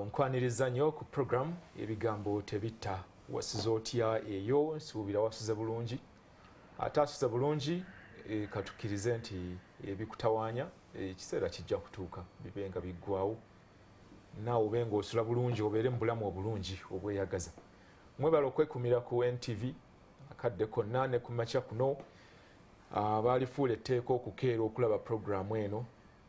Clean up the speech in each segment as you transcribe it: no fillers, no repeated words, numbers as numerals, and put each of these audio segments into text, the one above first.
Nkwaniriza nnyo ku program Ebigambo Tebitta. Wasiza otya eyo, nsuubira wasuze bulungi. Ate asuze bulungi katukirize nti ebikutawaanya ekiseera kijja kutuuka bibe nga biggwaawo. Naawe ube ng'osula bulungi obeere mu bulamu obulungi obweyagaza. Mwebala okwekumira ku NTV akadde konna ne ku makya kuno baalifuula etteeka okukeera okulaba programu eno.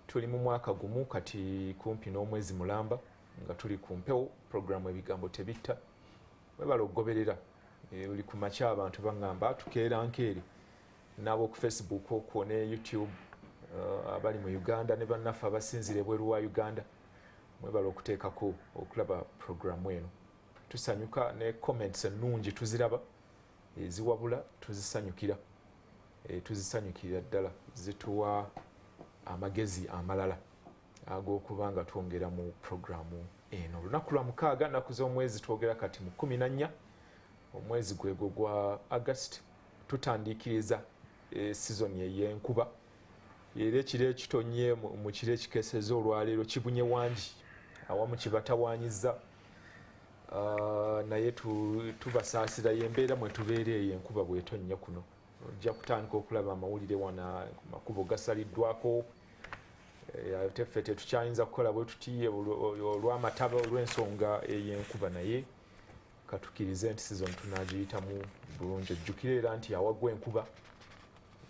Tuli mu mwaka gumu kati kumpi n'omwezi mulamba nga tuli ku mpewo programu Ebigambo Tebitta. Mwebala okugoberera buli ku makya abantu baŋŋamba tukeera nkeere n'abo ku Facebook okwo ne YouTube abali mu Uganda ne bannaffe abasinzira ebweru wa Uganda. Mwebala okuteekako okulaba programu eno. Tusanyuka ne comments ennungi tuziraba eziwabula tuzisanyukira. Tuzisanyukira ddala zituwa amagezi amalala ag'okuba nga twongera mu programu eno. Olunaku lwa mukaaga nnaku z'omwezi twogera kati mu 14 omwezi gwegwo gwa August tutandiikiriza season y'enkuba. Era ekiro ekitonye mu kiro ekikeeseza olwaleero kibunye wangi awamu kibatawaanyizza naye tubasaasira y'embeera mwe tubeera eyo enkuba bw'etonnya kuno. Ojja kutandika okulaba amawulire wana makubo gasaliddwako ate ffe tetukyayinza kukola bwe tuti olw'amataba olw'ensonga ey'enkuba naye katukirize nti season tunaagiyitamu bulungi. Ejjukira era nti awagwa enkuba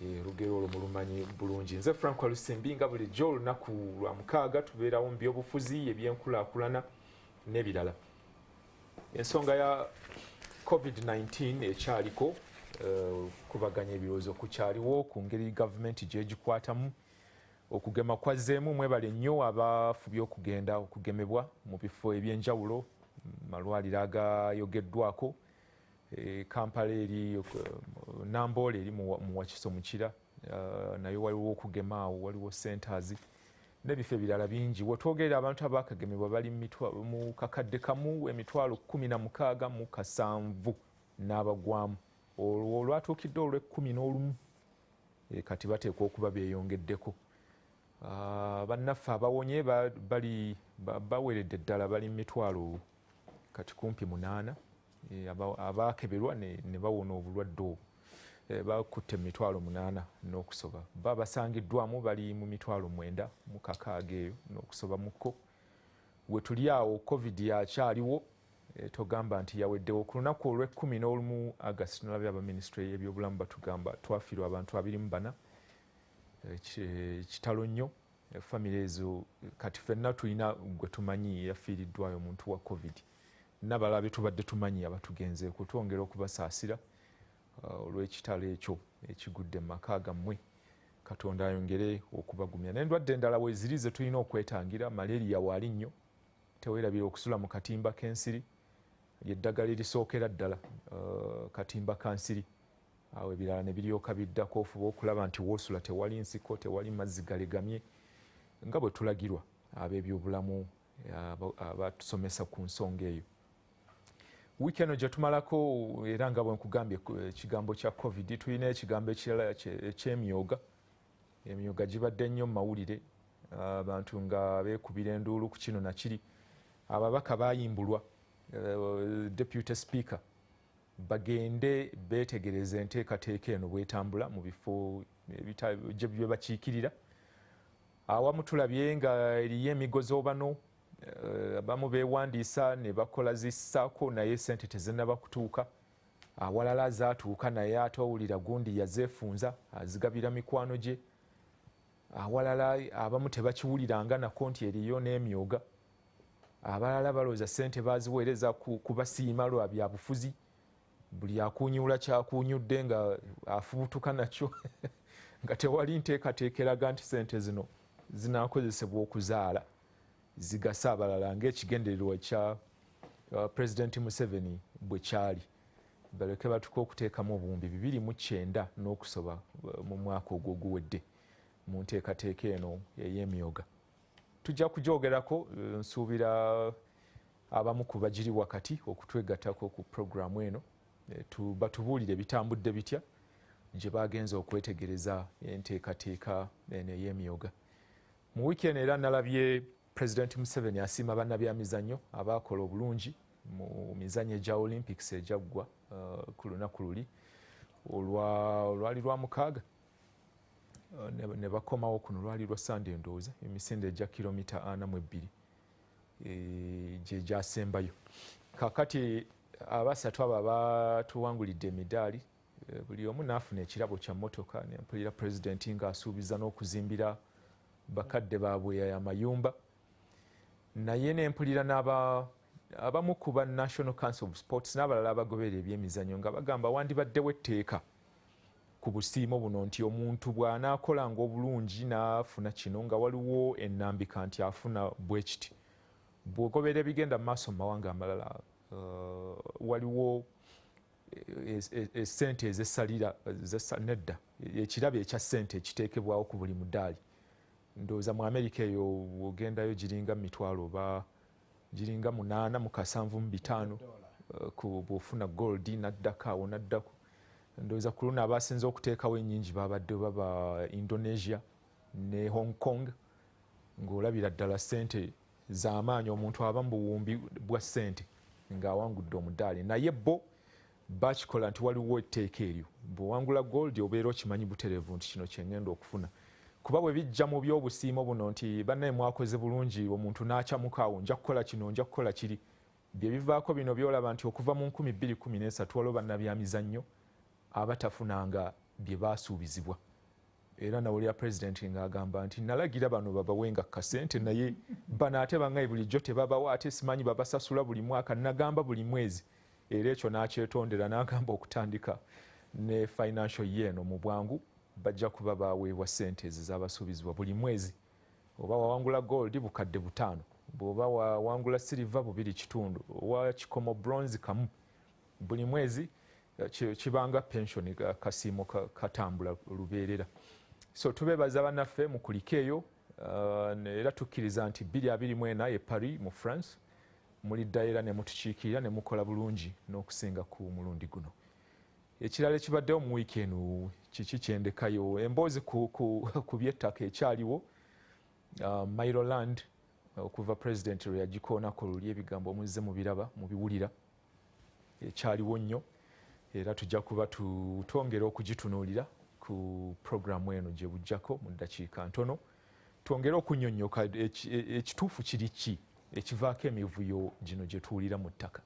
olugero olwo mulumanyi bulungi. Nze Frank Walusimbi nga bulijjo olunaku lwa mukaaga tubeerawo mu byobufuzi ebyenkulaakulana n'ebirala. Ensonga ya COVID-19 ekyaliko kubaganya ebirowoozo kukyaliwo ku ngeri gavumenti gyegikwatamu. Okugema kwazzeemu. Mwebale nnyo abafubye okugenda okugemebwa mu bifo eby'enjawulo malwaliro agayogeddwako. Kampala eri Namboole eri mu Wakiso Mukira nayo waliwo okugema awo, waliwo centers n'ebifo ebirala bingi. Wetwogerera abantu abakagemebwa bali mu kakadde kamu emitwalo 16 mu kasanvu n'abagwamu. Olwo olwatuukidde olw'11 kati bateekwa okuba beeyongeddeko. Bannaffe abawonye baweredde ddala bali mu mitwalo kati kumpi 8 abaakeberwa ne bawona obulwadde obwo bakutte mu mitwalo 8 n'okusoba. Basangiddwamu bali mu mitwalo 9 mu kakaaga eyo n'okusoba mukko. We tuli awo COVID yakyaliwo. Togamba nti yaweddewo. Ku lunaku olw'11 August nalabye abaminisitule y'ebyobulamu batugamba twafiirwa abantu 24. Kitalo nnyo. Famire ezo kati ffenna tulina gwe tumanyi yafiiriddwayo omuntu wa COVID. N'abalala be tubadde tumanyi abatugenzeeko twongera okubasaasira olw'ekitalo ekyo ekigudde mu maka gammwe. Katonda ayongere okubagumya. N'endwadde endala we ziri ze tulina okwetangira. Malaria waali nnyo. Teweerabira okusula mu katimba k'ensiri. Ly'eddagala erisookera ddala katimba ka nsiri. Awo ebirala ne biryoka biddako ofuba okulaba nti woosula tewali nsiko, tewali mazzi galegamye nga bwe tulagirwa ab'ebyobulamu abatusomesa ku nsonga eyo. Wiiki eno gye tumalako era nga bwe nkugambye ekigambo kya COVID tulina ekigambo ekirala eky'emyooga. Emyooga gibadde nnyo mu mawulire abantu nga beekubira enduulu ku kino na kiri. Ababaka baayimbulwa Deputy Speaker bagende beetegereze enteekateeka eno bwetambula mu bifo bye bakiikirira. Awamu tulabye nga eriyo emigozo bano abamu beewandiisa ne bakola zissaako naye ssente tezinnaba kutuuka. Awalala zaatuuka naye ate owulira gundi yazeefunza azigabira mikwano gye. Awalala abamu tebakiwuliranga nako nti eriyo n'emyooga. Abalala balowooza ssente baziweereza kubasiima lwa byabufuzi. Buli akuunyuula kyakuunyudde nga afubutuka nakyo nga tewali nteekateeka eraga nti ssente zino zinaakozesebwa okuzaala zigase abalala ng'ekigendererwa kya Pulezidenti Museveni bwe kyali. Baleke batuke okuteekamu obuwumbi 209 n'okusoba mu mwaka ogwo oguwedde mu nteekateeka eno ey'emyooga. Tujja kugyogerako. Nsuubira abamu ku bagiri wakati okutwegattako ku programu eno batubuulire bitambudde bitya gye bagenza okwetegereza enteekateeka eno ey'emyooga. Mu wiiki eno era nalabye President Museveni asiima bannabyamizannyo abaakola obulungi mu mizannyo egya Olympics ejaggwa ku lunaku luli olwali lwa mukaaga ne bakomawo kuno lwali lwa Sunday ndowooza emisinde egya kilomita 42 gye gyasembayo. Kaakati abasatu abo abatuwangulidde emidaali buli omu n'afuna ekirabo kya mmotoka ne mpulira pulezidenti ng'asuubiza n'okuzimbira bakadde baabwe amayumba, naye ne mpulira abamu ku ba National Council of Sports n'abalala abagoberera ebyemizannyo nga bagamba wandibaddewo etteeka ku busiimo buno nti omuntu bw'anaakolanga obulungi n'afuna kino nga waliwo ennambika nti afuna bwe kiti. Bw'ogoberera ebigenda mu maaso mu mawanga amalala waliwo essente ez'essalira nedda ekirabo ekya ssente ekiteekebwawo ku buli mudaali. Ndowooza mu Amerika eyo ogendayo giringa mitwalo oba giringa 875 bw'ofuna gold naddako awo naddako. Ndowooza ku luno abasinze okuteekawo ennyingi babadde baba Indonesia ne Hong Kong, ng'olabira ddala ssente z'amaanyi omuntu aba mu buwumbi bwa ssente ng'awangudde omudaali. Naye bo bakikola nti waliwo etteeka eryo, bw'owangula gold obeera okimanyi butereevu nti kino kye ngenda okufuna. Kuba bwe bijja mu by'obusiimo buno nti bannaye mwakoze bulungi, omuntu n'akyamuka awo nja kukola kino nja kukola kiri, bye bivaako bino byolaba nti okuva mu 2013 waliwo bannabyamizannyo abatafunanga bye baasuubizibwa. Era nawulira pulezidenti ng'agamba nti nalagira bano babawenga kasente naye bano ate bangaye bulijjo tebabawa, ate simanyi babasasula buli mwaka, nagamba buli mwezi. Era ekyo n'akyetondera n'agamba okutandika ne financial year eno mu bwangu bajja kuba baweebwa ssente ezo z'abasuubizibwa buli mwezi. Oba wawangula gold bukadde 5, bw'oba wawangula silver 2.5, owa kikomo bronze kamu, buli mwezi kibanga pension kasiimo katambula lubeerera. So tubeebaza bannaffe mu kulika eyo era tukkiriza nti 2024 e Paris mu France muliddayo era ne mutukiikirira ne mukola bulungi n'okusinga ku mulundi guno. Ekirala ekibaddewo mu wiiki eno kiki kyendekayo emboozi ku by'ettaka ekyaliwo Mairoland okuva pulezidenti lwe yagikoonako luli ebigambo omuzze mu biraba mu biwulira ekyaliwo nnyo, era tujja kuba twongera okugitunuulira ku programu eno gye bujjako mu ddakiika ntono, twongere okunnyonnyoka ekituufu kiri ki ekivaako emivuyo gino gye tuwulira mu ttaka.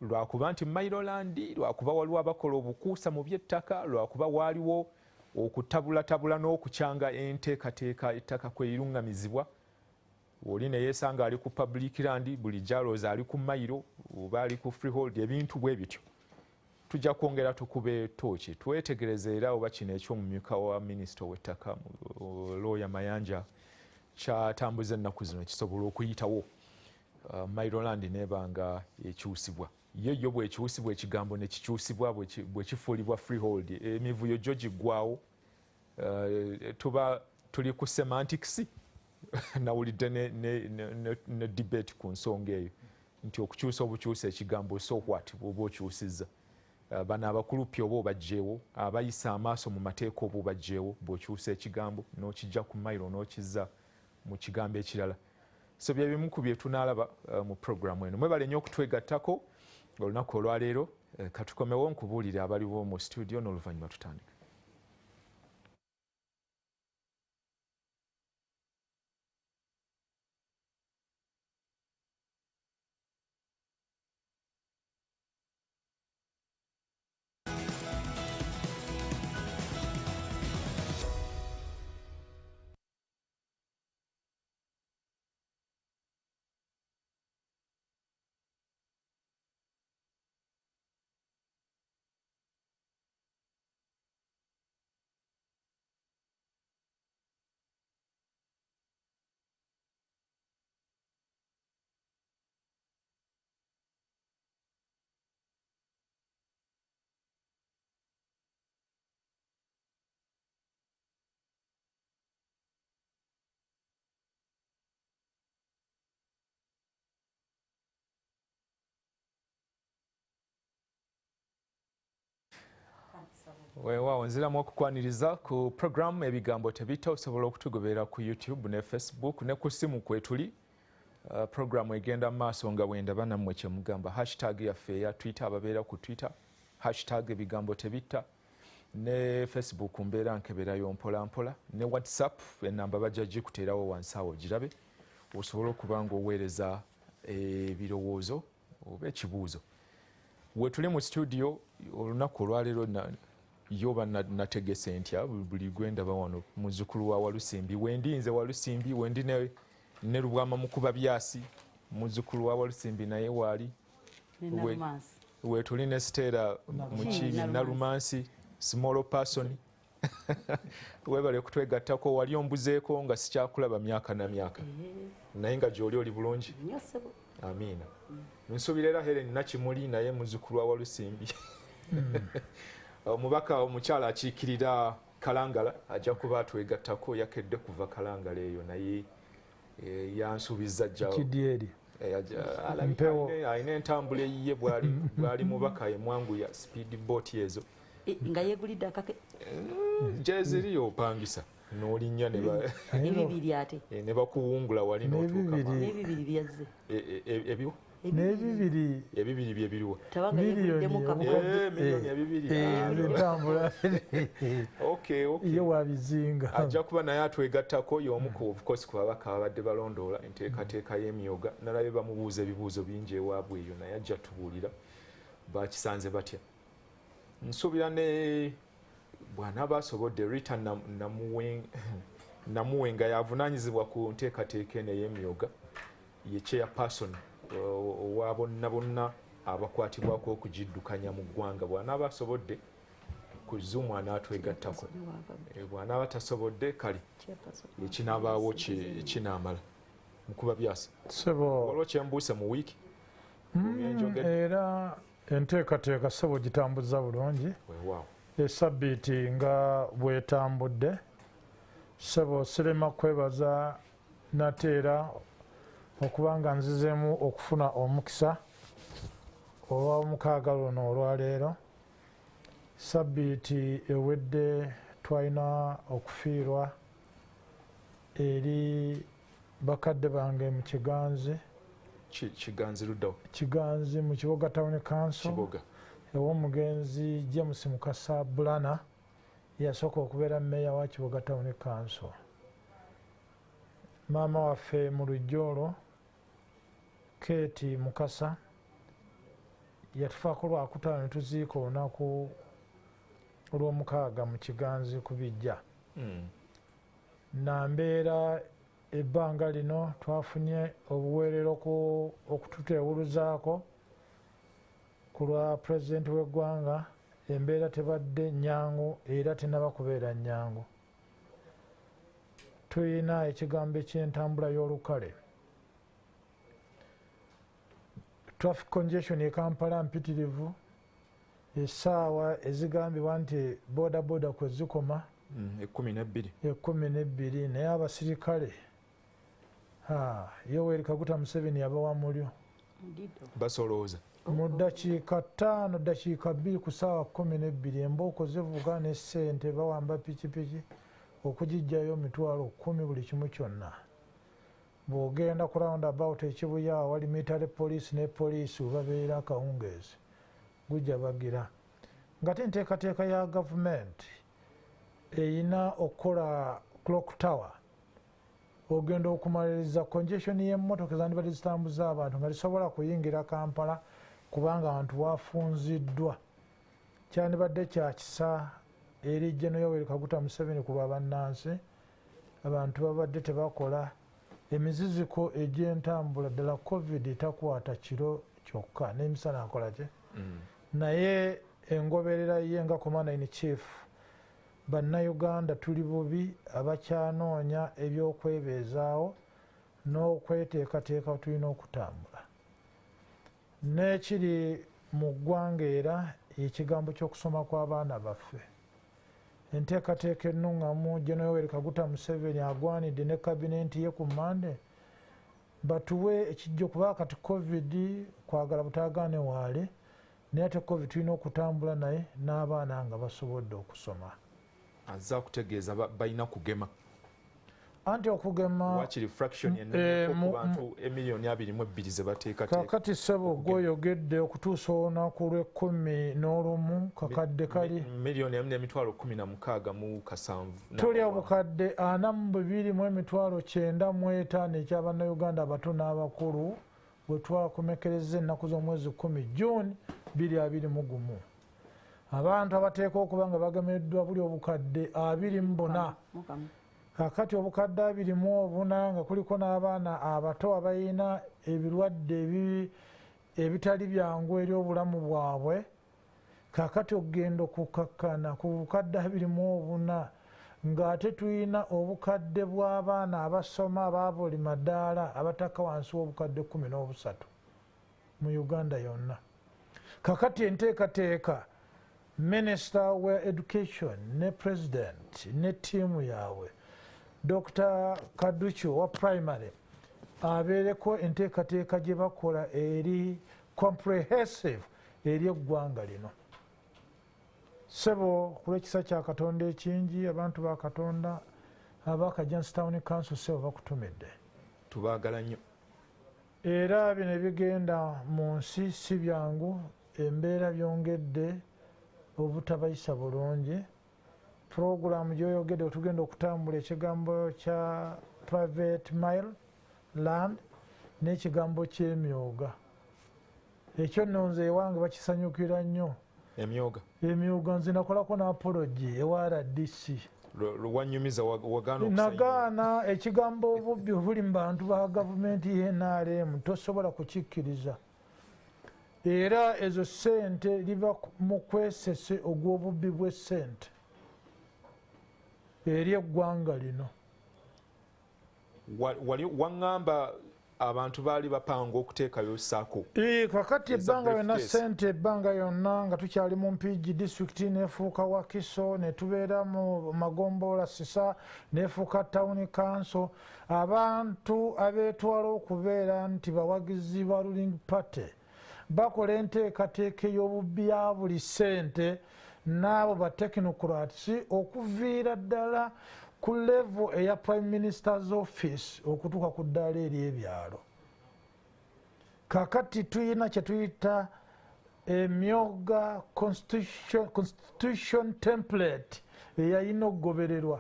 Lwakuba nti Mairoland, lwakuba waliwo abakola obukuusa mu by'ettaka, lwakuba waaliwo okutabulatabula n'okukyanga enteekateeka ettaka kwe liruŋŋamizibwa. Oli ne yeesanga ali ku public land, buli gyalooza ali ku Mairo oba ali ku freehold, ebintu bwe bityo. Tujja kwongera tukube tooki twetegereze era oba kino eky'omumyuka wa minisita w'ettaka Lawyer Mayanja kyatambuza ennaku zino kisobola okuyitawo Mairoland n'ebanga ekyusibwa. Yo bw'ekyusibwa ekigambo ne kikyusibwa bwe kifuulibwa freehold, emivuyo gyo giggwaawo. Tuba tuli ku semantics nawulidde ne debate ku nsonga eyo nti okukyusa obukyusa ekigambo so what bw'oba okyusizza. Bano abakulupi oba obagjeewo, abayisa amaaso mu mateeka oba obagjeewo, bw'okyusa ekigambo n'okijja ku Mairo n'okizza mu kigambo ekirala. So bye bimu ku bye tunaalaba mu programu eno. Mwebale nnyo okutwegattako olunaku olwaleero. Katukomewo nkubuulire abaliwo mu studio n'oluvannyuma tutandika. Weewaawo nziramu okukwaniriza ku programu Ebigambo Tebitta. Osobola okutugoberera ku YouTube ne Facebook ne ku simu kwetuli Programu egenda mu maaso nga bwendaba nammwe kye mugamba. Hashtag yaffe eya Twitter ababeera ku Twitter, hashtag Ebigambo Tebitta, ne Facebook mbeera nkeberayo mpola mpola, ne WhatsApp enamba bajja gikuteerawo wansi awo girabe osobola okuba ng'oweereza ebirowoozo oba ekibuuzo. We tuli mu studio olunaku olwaleero yoba nategese ntya buli gwendaba wano muzzukulu wa Walusimbi wendi nze Walusimbi wendi ne Lubwama Mukuba Byasi muzzukulu wa Walusimbi naye waali we tuli ne Stella Mukibi Nalumansi small person webale kutwegattako wali ombuzeeko nga sikyakulaba myaka na myaka naye nga gy'oli oli bulungi amiina nsuubira era Helen Nakimuli naye muzzukulu wa Walusimbi omubaka omukyala akiikirira Kalangala ajja kuba atwegattako yakedde kuva Kalangala eyo naye yansuubiza jjawo alina entambula eyiye bwali mubaka emwangu ya speed boat ezo nga yegulidde akake jeziri opangisa n'olinnya ebibiri ate ne bakuwungula wali n'otuuka n'ebibiri byazze ebyo ebibiri bye biriwa miliyoni ebibiri bitambula iyo wabizinga ajja kuba naye atwegattako y'omu of course ku babaka abadde balondoola enteekateeka y'emyooga nalabe bamubuuza ebibuuzo bingi ewaabwe eyo naye ajja tubuulira bakisanze batya. Nsuubira ne bw'anaaba asobodde Rita Namuwenga yavunaanyizibwa ku nteekateeka eno ey'emyooga ye chairperson owa bonna abakwatibwako okugiddukanya mu ggwanga. Bw'anaaba asobodde ku Zoom anaatwegattako, bw'anaaba tasobodde kale ekinaabaawo kinaamala. Mukuba Byasi waliwo kyembuuse mu wiiki era enteekateeka ssebo gitambuza bulungi esabbiiti nga bwetambudde ssebo sirema kwebaza nateera okuba nga nzizeemu okufuna omukisa olw'omukaaga luno olwaleero. Sabbiiti ewedde twalina okufiirwa eri bakadde bange mu Kiganzi mu Kiboga Town Council ew'omugenzi James Mukasa Bulana yasooka okubeera mmeeya wa Kiboga Town Council. Maama waffe mu Lujjoolo Kate Mukasa yatufaako lwakutaano ne tuziika olunaku olw'omukaaga mu Kiganzi ku Bijja. Nambeera ebbanga lino twafunye obuweerero okututeewuluzaako ku lwa pulezidenti w'eggwanga. Embeera tebadde nnyangu era tenaba kubeera nnyangu. Tuyina ekigambo eky'entambula y'olukale. Traffic congestion e Kampala mpitirivu, essaawa ezigambibwa nti boda kwe zikoma 12 naye abasirikale Yoweri Kaguta Museveni yabawa mulyo basolooza mu ddakiika 5 ddakiika 2 ku ssaawa 12 embooko zivuga ne ssente bawamba pikipiki okugijjayo $10,000 buli kimu kyonna. Bw'ogenda ku roundabout ekibuya wali military police ne poliisi babeera Akawungeezi gujja bagira ngate enteekateeka ya gavumenti eyina okukola clock tower ogenda okumaliriza congestion y'emmotoka ezandibadde zitambuza abantu nga lisobola kuyingira Kampala kubanga abantu bafunziddwa. Kyandibadde kya kisa eri General Yoweri Kaguta Museveni ku lwa bannansi abantu babadde tebakola emiziziko egy'entambula ddala covid takwata kiro kyokka n'emisana akola kye naye engoberera ye nga commander in chief bannayuganda tuli bubi abakyanoonya ebyokwebeezaawo n'okweteekateeka tulina okutambula. N'ekiri mu ggwanga era ekigambo ky'okusoma kw'abaana baffe. Enteekateeka ennungamu General Yoweri Kaguta Museveni agwanidde ne kabinenti ye ku Mande batuwe ekijjo kuba kati covid kwagala butaagaane waali naye ate covid tulina okutambula naye n'abaana nga basobodde okusoma. Azza kutegeeza balina kugema. anti okugema wakiri fraction ku bantu emiliyoni 22 ze bateekateeka kakati ssebo gw'oyogedde okutuusa olunaku lw'11 kakadde kali miliyoni 4,16 mu kasanvu tuli obukadde 42,95 eky'abannayuganda abato n'abakulu bwe twakomekereza ennaku z'omwezi 10 June 2021 abantu abateeka okuba nga bagemeddwa buli obukadde 24 kakati obukadde 24 nga kuliko n'abaana abato abalina ebirwadde ebitali byangu eri obulamu bwabwe kakati okugenda okukakkana ku bukadde 24 ng'ate tulina obukadde bw'abaana abasoma aba buli madaala abataka wansi w'obukadde 13 mu Uganda yonna kakati enteekateeka Minister wa Education ne President ne ttiimu yaabwe Dr. Kaducho wa primary abeereko enteekateeka gye bakola eri comprehensive eri eggwanga lino ssebo ku lw'ekisa kya Katonda ekingi abantu ba Katonda abaka Johnstown Council ssebo bakutumidde tubaagala nnyo era bino ebigenda mu nsi si byangu embeera byongedde obutabayisa bulungi program gyoyogedde otugenda okutambula ekigambo kya private mile land n'ekigambo ky'emyooga ekyo nno nze ewange bakisanyukira nnyo emyooga nze nakolako n'apology ewa RDC wanyumiza nagaana ekigambo obubbi obuli mu bantu ba gavumenti y'NRM tosobola kukikkiriza era ezo ssente liba mu kwesese ogw'obubbi bw'essente eri eggwanga lino waŋŋamba abantu baali bapanga okuteekayo ssaako kakati ebbanga yonna ssente ebbanga yonna nga tukyali mu Mpigi district nefuuka Wakiso ne tubeera mu Magomboola Sisa nefuuka Town Council abantu abeetwala okubeera nti bawagizi ba ruling party bakola enteekateeka ey'obubbi ya buli ssente n'abo ba technocrats okuviira ddala ku level eya Prime Minister's Office okutuuka ku ddaala ery'ebyalo kakati tuyina kye tuyita emyooga constitution template eyalina okugobererwa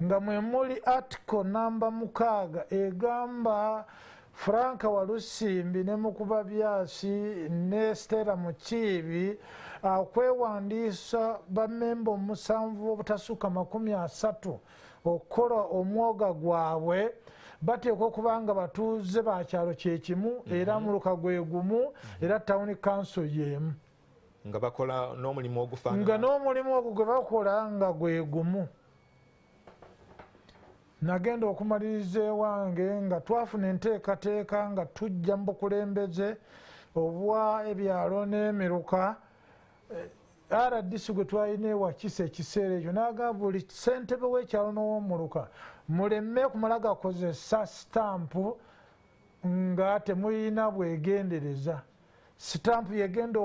nga mwe muli article namba 6 egamba Franka Walusimbi ne Mukuba Byasi ne Stella Mukiibi okwewandiisa bammemba 7 obutasuka 30 okukola omwoga gwabwe bateekwa okuba nga batuuze ba kyalo kyekimu era muluka gwe gumu era Town Council y'emu nga bakola n'omulimu ogufaanana nga n'omulimu ogwo gwe bakola nga gwe gumu nagenda okumaliriza ewange nga twafuna enteekateeka nga tujja mu bukulembeze obwa ebyalo n'emiruka RDC gwe twalina ewakisa ekiseera ekyo naga buli ssentebe w'ekyalo n'ow'omuluka muleme kumala gakozesa sitampu nga temulina bwegendereza sitampu yegenda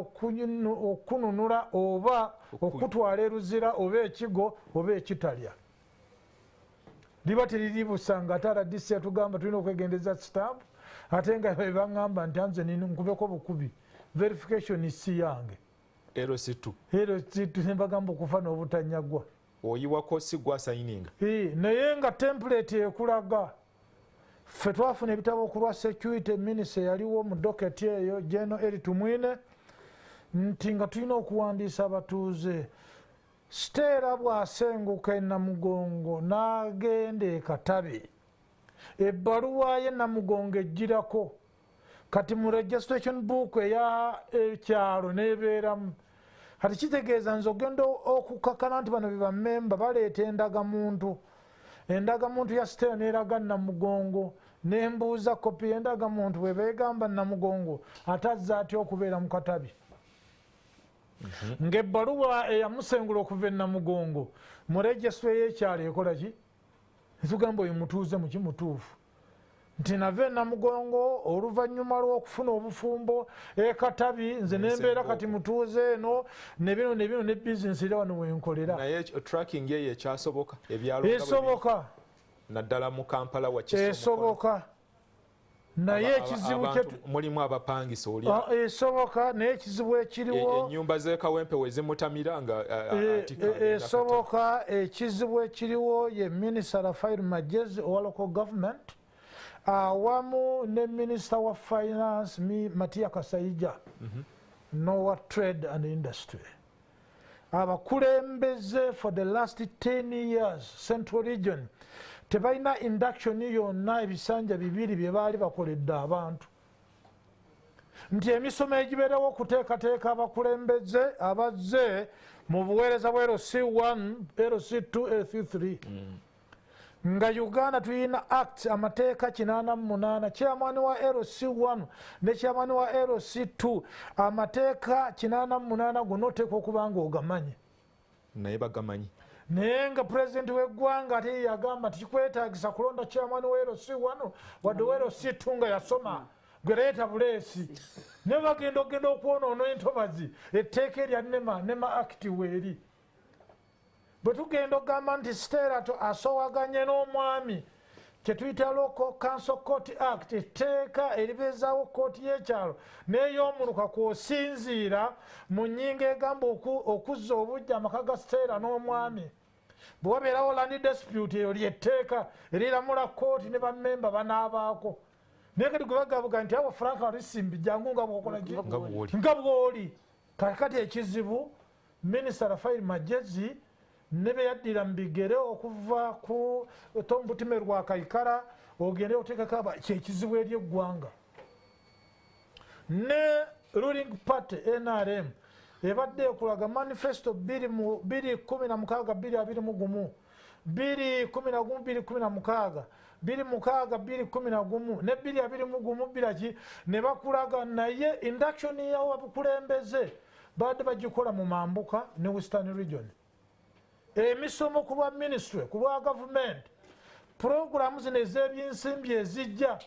okununula oba okutwala eruzira oba ekigo oba ekitalya liba teriri busa nga ate RDC yatugamba tulina okwegendeza sitampu ate nga baŋŋamba nti anze nkubeko bukubi verification si yange erositu nembagamba okufa n'obutanyagwa oyiwako si gwasayininga naye nga template ekulaga ffe twafuna ebitabo okulwa security minister yaliwo mu doketi eyo General Eri Tumwine nti nga tulina okuwandiisa abatuuze Stella bw'asenguka e Namugongo n'agenda e Katabi ebbaluwa ye Namugongo ejjirako kati mu registration book eya ekyalo n'ebeeramu kati kitegeeza nze ogenda okukakana nti bano be bammemba baleeta endagamuntu ya Stella n'eraga Namugongo nembuuza kopi y'endagamuntu bwe beegamba Namugongo atazze atya okubeera mu Katabi ng'ebbaluwa eyamusengula okuva e Namugongo mu registry y'ekyalo ekola ki netugamba oyo mutuuze mu kimutuufu nti nava e Namugongo oluvannyuma lw'okufuna obufumbo e Katabi nze nembeera kati mutuuze eno ne bino ne bizinesi era wano wenkolera naye tracking ye ekyasoboka ebyalo esoboka naddala mu Kampala esoboka naye ekizibu mulimu abapangisa oli esoboka naye ekizibu ekiriwo ennyumba z'ekawempe wezimutamira nga esoboka ekizibu ekiriwo ye Minisita Rafael Magezi owa local government awamu ne Minisita wa finance Matia Kasayija n'owa trade and industry abakulembeze for the last 10 years Central Region tebalina induction yonna ebisanja bibiri bye baali bakoledde abantu nti emisomo egibeerawo okuteekateeka abakulembeze abazze mu buweereza bwa LC1 LC2 LC3 nga Uganda tuyina act amateeka 88 chairman wa LC1 ne chairman wa LC2 amateeka 88 gunoteekwa okuba nga ogamanyi naye bagamanyi naye nga pulezidenti w'eggwanga ate yagamba tikikwetaagisa kulonda chairman wa LC1 wadde wa LC2 nga yasoma gwe leeta buleesi ne bagenda okugenda okwonoona entobazi etteeka erya nema act weeri bwe tugenda okugamba nti Sterato asowaganye n'omwami kyetuyita Local Council Court Act etteeka eribeezaawo kooti y'ekyalo n'ey'omuluka kw'osinziira mu nnyingo egamba okuzza obujja amaka ga Stera n'omwami bwe wabeerawo land dispute eyo lyetteeka eriramula kooti ne bammemba banaabaako naye kati gwe bagabuga nti awo Frank Alisimbi jangu nga bwokola nga bw'oli kakati ekizibu Minisita Rafael Magezi ne be yaddira mu bigere okuva ku Butime lwa Kayikara ogende oteekako kyekizibu eri eggwanga ne ruling party NRM ebadde ekulaga manifesto 2016-2021 2016 2016 ne 2021 biraki ne bakulaga naye induction y'abakulembeze badde bagikola mu Mambuka ne Western Region emisomo ku lwa ministry ku lwa government programu zino ez'ebyensimbi ezijja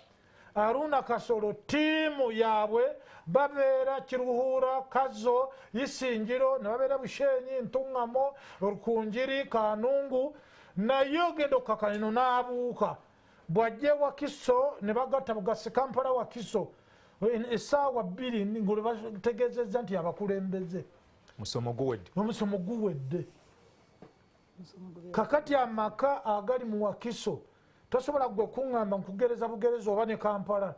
Aruna Kasolo tiimu yaabwe babeera Kiruhura Kazo Isingiro ne babeera Bushenyi Ntungamo Rukunjiri Kanungu naye ogenda okakanino n'abuuka bw'ajja Wakiso ne bagatta bugasi Kampala Wakiso essaawa 2 ng'olwe bategeezezza nti abakulembeze omusomo guwedde kakati amaka agali mu Wakiso tosobola gwe kuŋŋamba nkugereza bugereza oba ne Kampala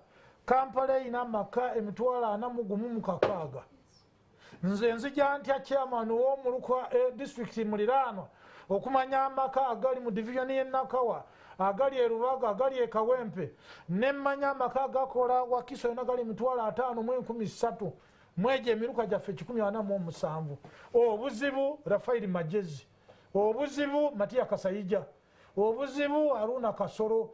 erina amaka 41,600 nze nzija ntya chairman w'omuluka district muliraanwa okumanya amaka agali mu division y'e Nakawa agali e Rubaga agali e Kawempe ne mmanya amaka agakola Wakiso yonna gali 55,013 mwegyo emiruka gyaffe 147 obuzibu Rafael Magezi obuzibu Matia Kasayija obuzibu Aruna Kasoro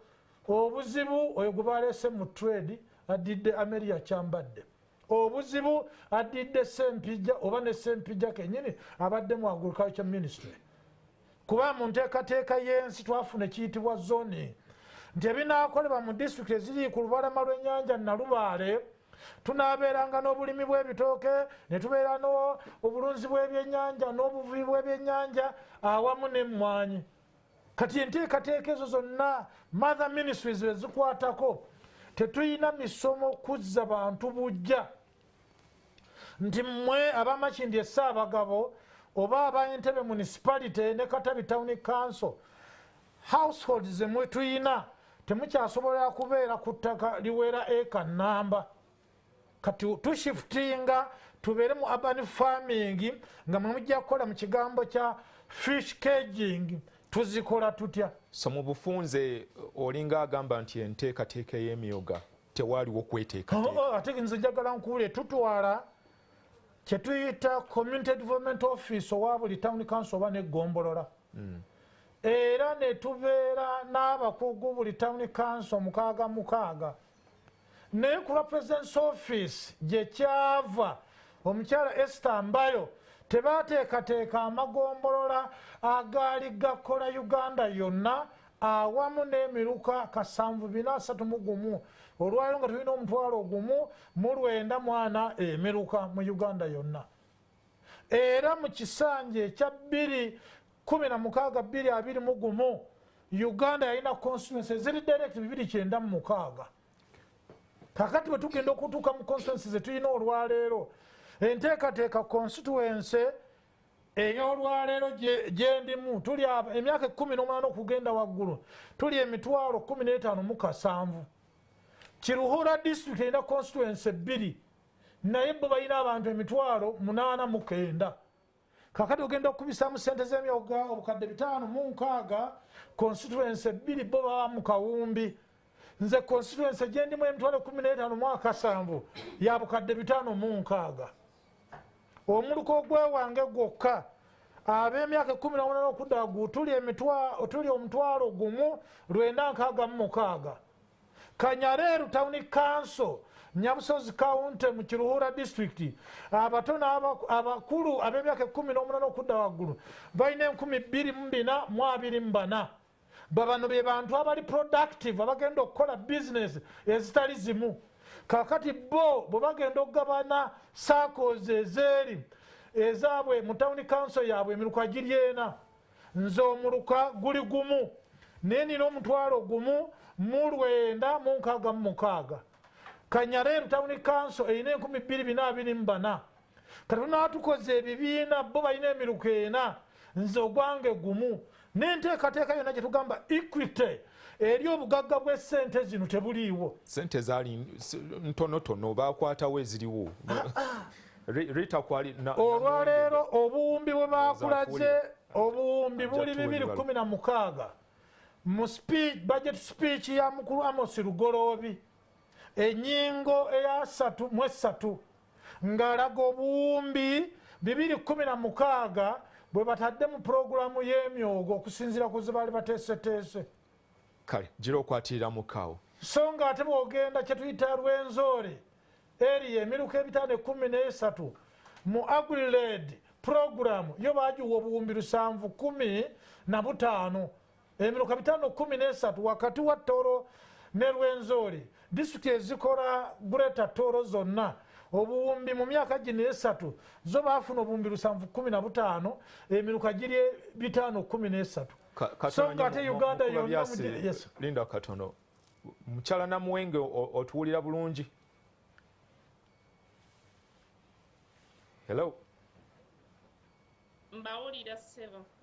obuzibu oyo gwe baleese mu trade adidde Ameria Kyambadde obuzibu adidde Sempija oba ne Sempija kenyini abadde mu agriculture ministry kuba mu nteekateeka y'ensi twafuna ekiyitibwa zoning nti ebinaakolebwa mu district eziri ku lubalama lw'ennyanja Nalubaale tunaabeeranga n'obulimi bw'ebitooke ne tubeera n'obulunzi bw'ebyennyanja n'obuvubi bw'ebyennyanja awamu n'emmwanyi kati enteekateeka ezo zonna mother ministries bezikwatako tetuyina misomo kuzza bantu bujja nti mmwe abamakindi Ssaabagabo oba abaentebe municipality ne Katabi town council households zemwe tuyina temukyasobola kubeera ku ttaka liwera eka namba kati tushiftinga tubeere mu urban farming nga mujja kukola mu kigambo kya fish caging tuzikola tutya so mu bufunze olinga agamba nti enteekateeka y'emyooga tewaaliwo kweteekateeka ate nze njagala nkuwule tutwala kyetuyita community development office owa buli town council oba n'eggombolola era ne tubeera n'abakugu buli town council 6 naye ku lwa president's office gye kyava omukyala Esther Mbayo tebaateekateeka amagombolola agaali gakola Uganda yonna awamu n'emiruka 731 olwaliro nga tulina 1,194 emiruka mu Uganda yonna era mu kisanja ekya 2016-2021 Uganda yalina constituency eziri direct 296 kakati bwe tugenda okutuuka mu constituency ze tulina olwaleero enteekateeka constituency ey'olwaleero gye ndimu tuli emyaka 18 okugenda waggulu tuli emitwalo 15,700 Kiruhura district erina constituency 2 naye bo balina abantu emitwalo 89 kakati ogenda okubisaamu sente z'emyooga obukadde 5,600 constituency 2 bo baba mu kawumbi nze constituency gye ndimu emitwalo 15,700 ya bukadde 5,600 omuluko gwewange gwokka ab'emyaka 18 okudda waggulu tuli omutwalo gumu 966 Kanyareeru Town Council Nyabusozi County mu Kiruhura district abatono abakulu ab'emyaka 18 okudda waggulu balina 24,224 babano be bantu abali productive abagenda okukola business ezitali zimu kakati bo bwe bagenda okugabana circles ezeeri ezaabwe mu town council yaabwe emiruka giri ena nze omuluka guli gumu naye nina omutwalo gumu mu 966 Kanyareeru Town Council erina 2,424 kati tunaatukoze ebibiina bo balina emiruka ena nze ogwange gumu n'enteekateeka yonna gye tugamba equity eri obugagga bw'essente zino tebuliiwo sente zaali ntonotono bakwatawo eziriwo Rita kwali olwaleero obuwumbi bwe bakulaze obuwumbi buli 216 mu budget speech ya mukulu Amos Lugoloobi ennyingo eya 3 ng'alaga obuwumbi 216 bwe batadde mu pulogulaamu y'emyooga okusinziira ku ze baali bateeseteese kale gira okwatirira mukaawo so nga ate bw'ogenda kye tuyita Rwenzori eri emiruka 513 mu agriled pulogulaamu yo baagiwa obuwumbi 715 emiruka 513 wakati wa Toro ne Rwenzori disitulikiti ezikola Greater Toro zonna obuwumbi mu myaka gino 3 zo baafuna obuwumbi 715 emiruka giri 513 so nga ate Uganda yonna linda katono mukyala Namuwenge otuwulira bulungi hello mbawulira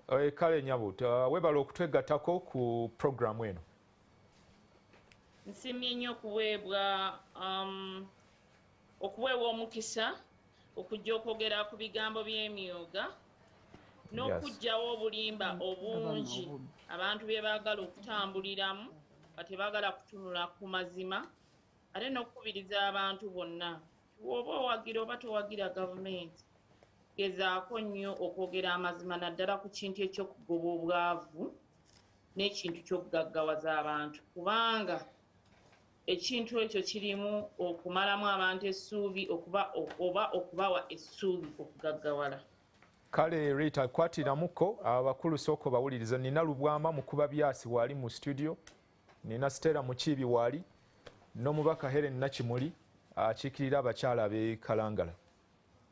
7 kale nyabo webala okutwegattako ku programu eno nsimye nnyo okuweebwa omukisa okujja okwogera ku bigambo by'emyooga n'okugyawo obulimba obungi abantu bye baagala okutambuliramu nga tebaagala kutunula ku mazima ate n'okukubiriza abantu bonna oba owagira oba towagira gavumenti gezaako nnyo okwogera amazima naddala ku kintu ekyokugoba obwavu n'ekintu ky'okugaggawaza abantu kubanga ekintu ekyo kirimu okumalamu abantu essuubi oba okubawa essuubi okugaggawala kale Rita kwatiramuko abakulu soko bawuliriza nina Lubwama mukuba byasi wali mu studio nina Stella Mukiibi wali n'omubaka Helen Nakimuli akiikirira abakyala ab'e Kalangala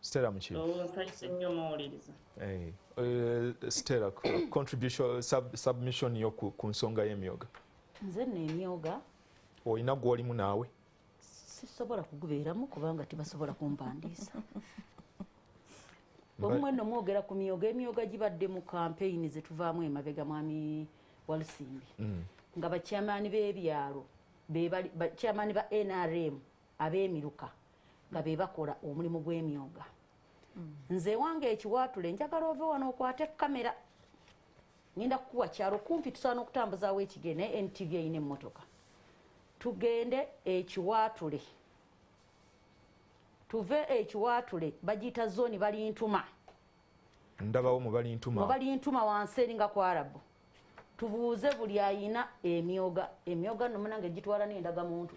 Stella Mukiibi Stella contribution submission yo ku nsonga y'emyooga nze n'emyooga olina gw'olimu naawe sisobola kugubeeramu kubanga tebasobola kumpandiisa omumwe nno mwogera ku myooga emyooga gibadde mu kampeyini zetuvaamu emabega mwami Walusimbi nga bakyamaani b'ebyalo bakyamaani ba NRM ab'emiruka nga be bakola omulimu gw'emyooga nze wange ekiwaatule njagala ove wano okwate kamera ngenda kukuwa kyalo kumpi tusaana okutambuzaawo ekigere naye NTV eyina emmotoka tugende ekiwaatule tuve ekiwaatule bagiyita zooni balintuma ndabawo mu balintuma wansi eringa ku Arabu tubuuze buli ayina emyooga nno munange gitwala n'endagamuntu